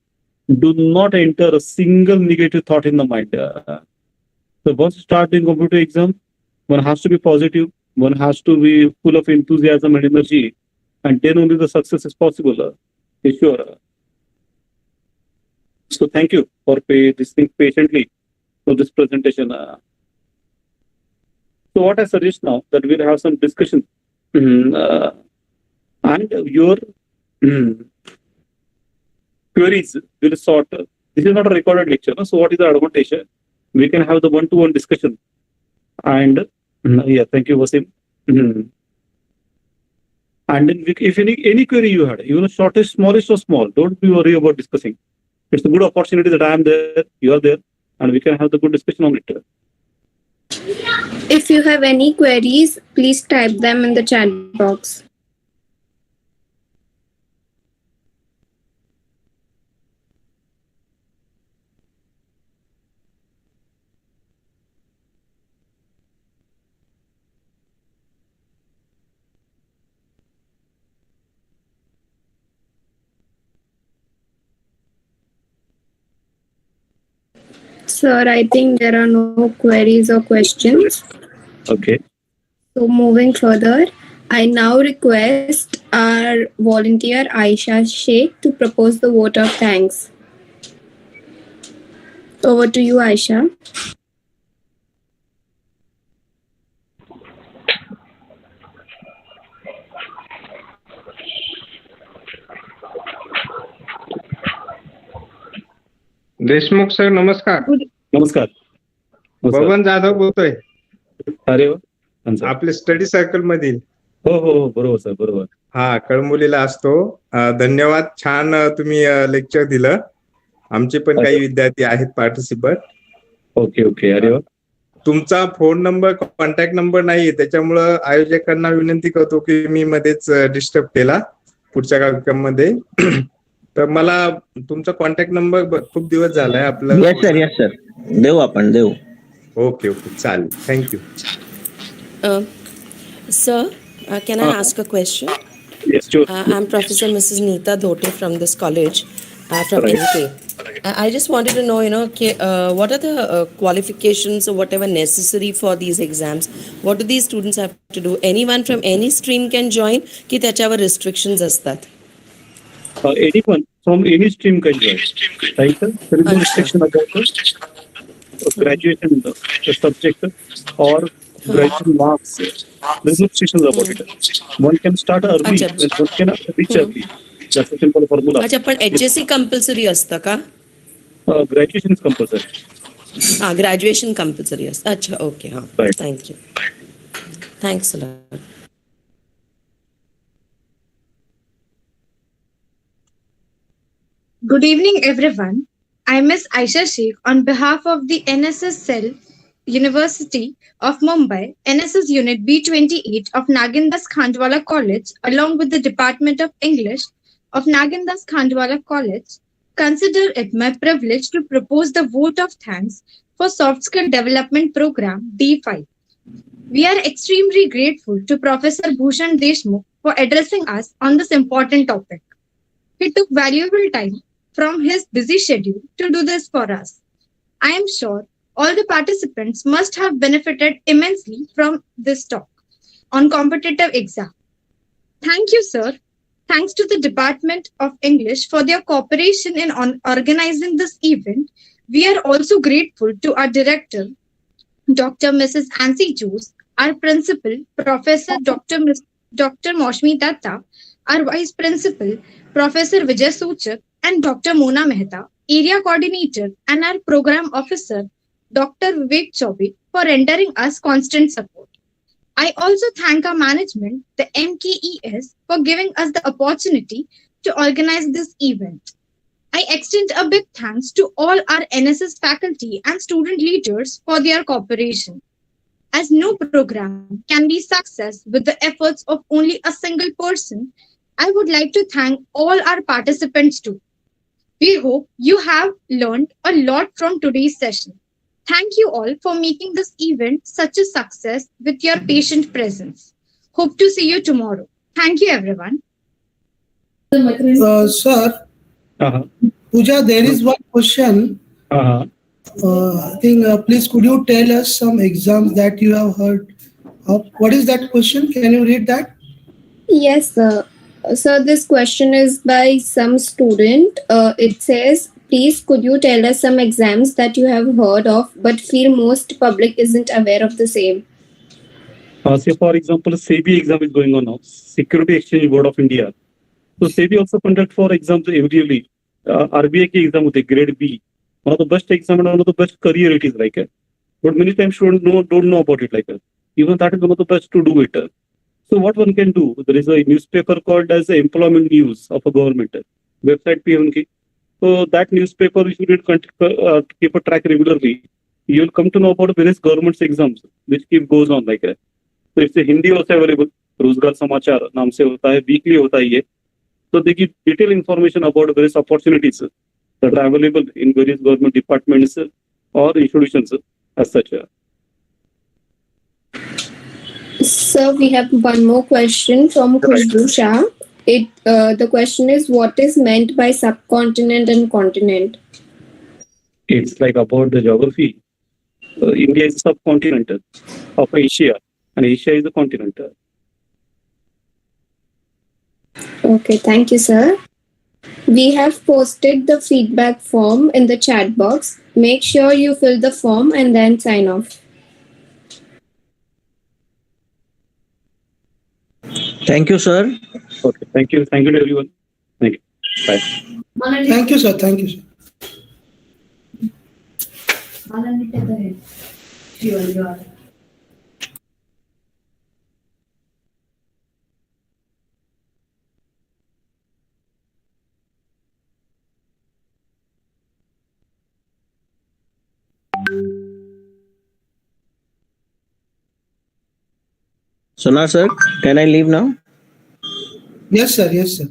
Do not enter a single negative thought in the mind. So once you start doing computer exam, one has to be positive, one has to be full of enthusiasm and energy, and then only the success is possible. Sure. So thank you for listening patiently to this presentation. So what I suggest now that we'll have some discussion and your queries will sort. This is not a recorded lecture, no? So what is the advantage? We can have the one-to-one discussion. And thank you, Wasim. And then if any query you had, even shortest, smallest or small, don't be worried about discussing. It's a good opportunity that I am there, you are there, and we can have the good discussion on it. If you have any queries, please type them in the chat box. Sir, I think there are no queries or questions. Okay. So moving further, I now request our volunteer Aisha Sheikh to propose the vote of thanks. Over to you, Aisha. Deshmukh sir नमस्कार. नमस्कार. बबन जाधव बोलतोय अरे वा. आपले study circle मधील. हो बरोबर sir बरोबर. हा कळंबोलीला असतो. धन्यवाद. छान तुम्ही लेक्चर दिलं. आमचे पण काही विद्यार्थी आहेत पार्टिसिपंट. ओके अरे वा. तुमचा फोन नंबर कॉन्टॅक्ट नंबर नाहीये, त्याच्यामुळं आयोजकांना विनंती करतो की मी मध्येच डिस्टर्ब केला पुढच्या कार्यक्रमामध्ये. तर मला तुमचा कॉन्टॅक्ट नंबर खूप दिवस झालाय आपलं. येस सर देऊ आपण देऊ. ओके चालेल. Thank you. Sir, can I ask a question? Yes, sure. I'm Professor Mrs. Neeta Dhote from this college, from Right. NK. I just wanted to know, what are the qualifications or whatever necessary for these exams? What do these students have to do? Anyone from any stream can join, ki त्याच्यावर restrictions असतात? Anyone from any stream can join. Right, sir? There is no restriction about graduation the subject or graduation marks. There is no restrictions about it. One can start early and one can reach early. That's a simple formula. अच्छा, पण HSC compulsory असतं का? Graduation is compulsory. Graduation compulsory असतं. अच्छा, okay. हां, Right. Thank you. Thanks a lot. Good evening, everyone. I am Ms. Aisha Sheikh on behalf of the N.S.S cell, University of Mumbai, N.S.S Unit B28 of Nagindas Khandwala College, along with the Department of English of Nagindas Khandwala College, consider it my privilege to propose the vote of thanks for Soft Skill Development Program D5. We are extremely grateful to Professor Bhushan Deshmukh for addressing us on this important topic. He took valuable time from his busy schedule to do this for us. I am sure all the participants must have benefited immensely from this talk on competitive exam. Thank you, sir. Thanks to the Department of English for their cooperation in organizing this event. We are also grateful to our director, Dr. Mrs. Ansi Jose, our principal, Professor Dr. Moshmi Datta, our vice principal, Professor Vijay Suchak, and Dr. Mona Mehta, area coordinator, and our program officer, Dr. Vivek Chaubey, for rendering us constant support. I also thank our management, the MKES, for giving us the opportunity to organize this event. I extend a big thanks to all our N.S.S faculty and student leaders for their cooperation. As no program can be success with the efforts of only a single person, I would like to thank all our participants too. We hope you have learned a lot from today's session. Thank you all for making this event such a success with your patient presence. Hope to see you tomorrow. Thank you, everyone. Sir, Pooja, there is one question. I think, please, could you tell us some exams that you have heard of? What is that question? Can you read that? Yes, sir. So this question is by some student. It says, please could you tell us some exams that you have heard of but feel most public isn't aware of the same? Say for example, SEBI exam is going on now, Security Exchange Board of India. So SEBI also conduct for exams every year. RBI ki exam hote, grade B. One of the best exam and one of the best career it is like. But many times students don't know about it like. Even that is one of the best to do it. So what one can do? There is a newspaper called as Employment News of a government website. So that newspaper you should keep a track regularly. You will come to know about various government exams which goes on like that. So it's a Hindi also available. Rozgar Samachar naam se hota hai, weekly hota hai ye. So they give detailed information about various opportunities that are available in various government departments or institutions as such. So we have one more question from Khushbu Shah. The question is, what is meant by subcontinent and continent? It's like about the geography. India is a subcontinent of Asia, and Asia is a continent. Okay, thank you, sir. We have posted the feedback form in the chat box. Make sure you fill the form and then sign off. Thank you, sir. Okay, thank you. Thank you to everyone. Thank you. Bye. Thank you, sir. Thank you, sir. Sonar sir, can I leave now? Yes, sir. Yes, sir.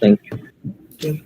Thank you. Sure.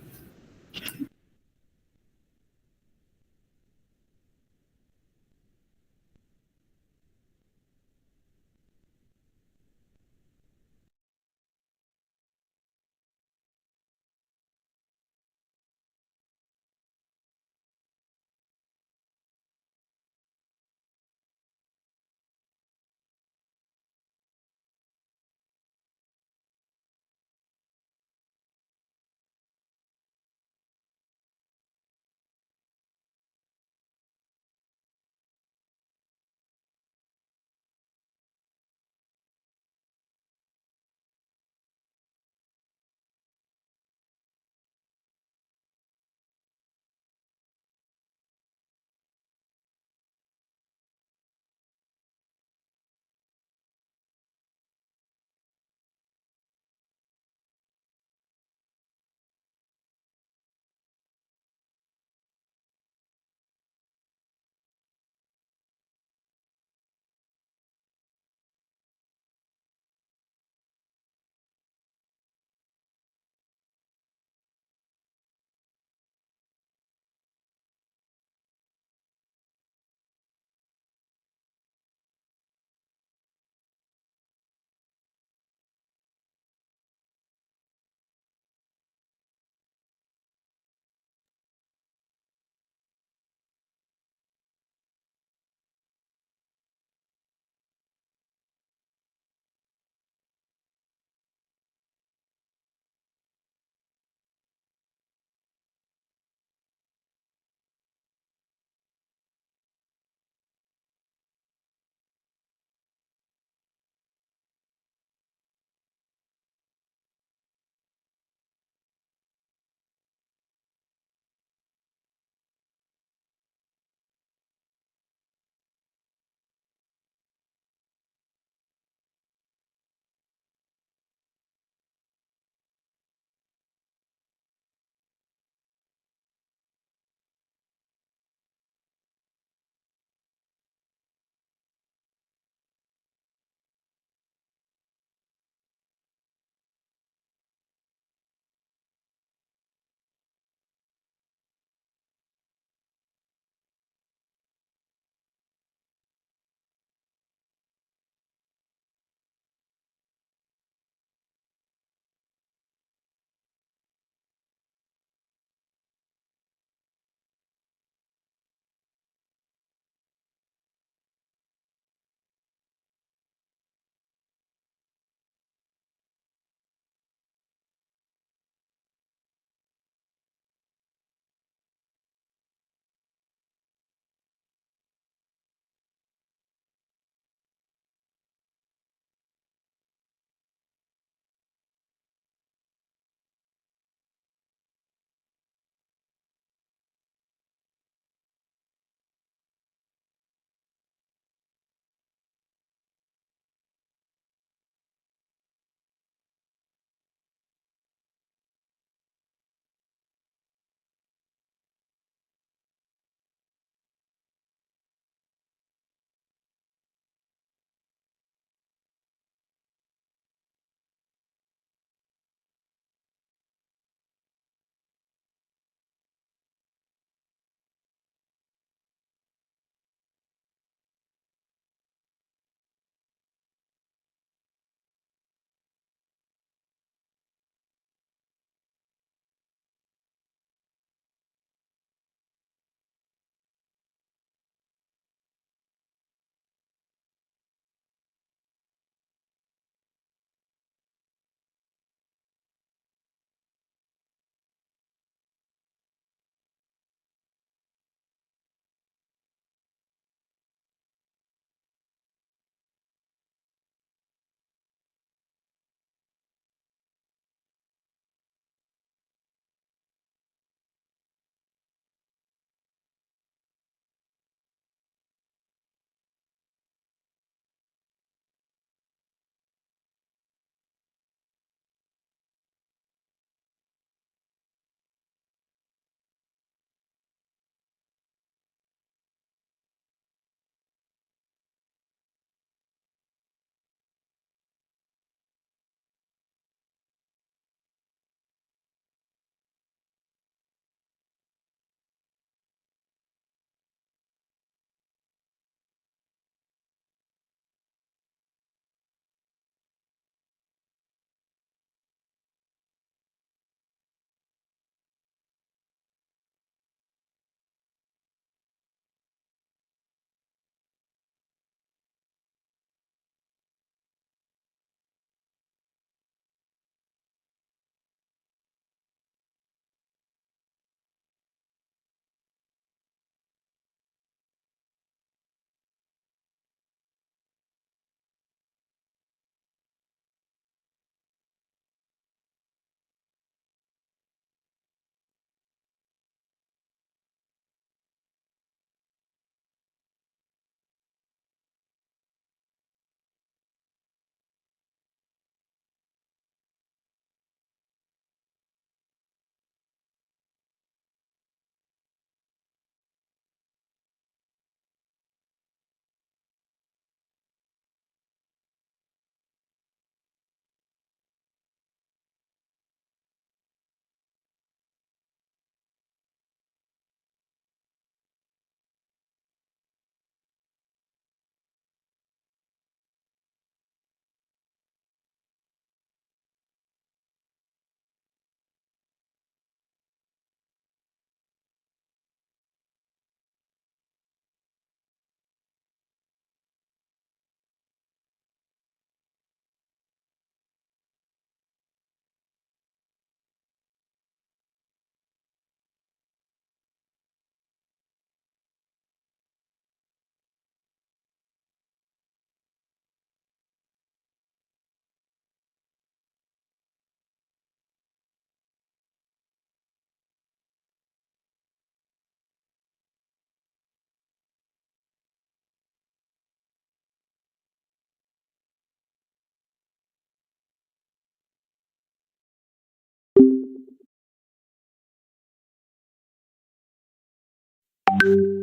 Thank you.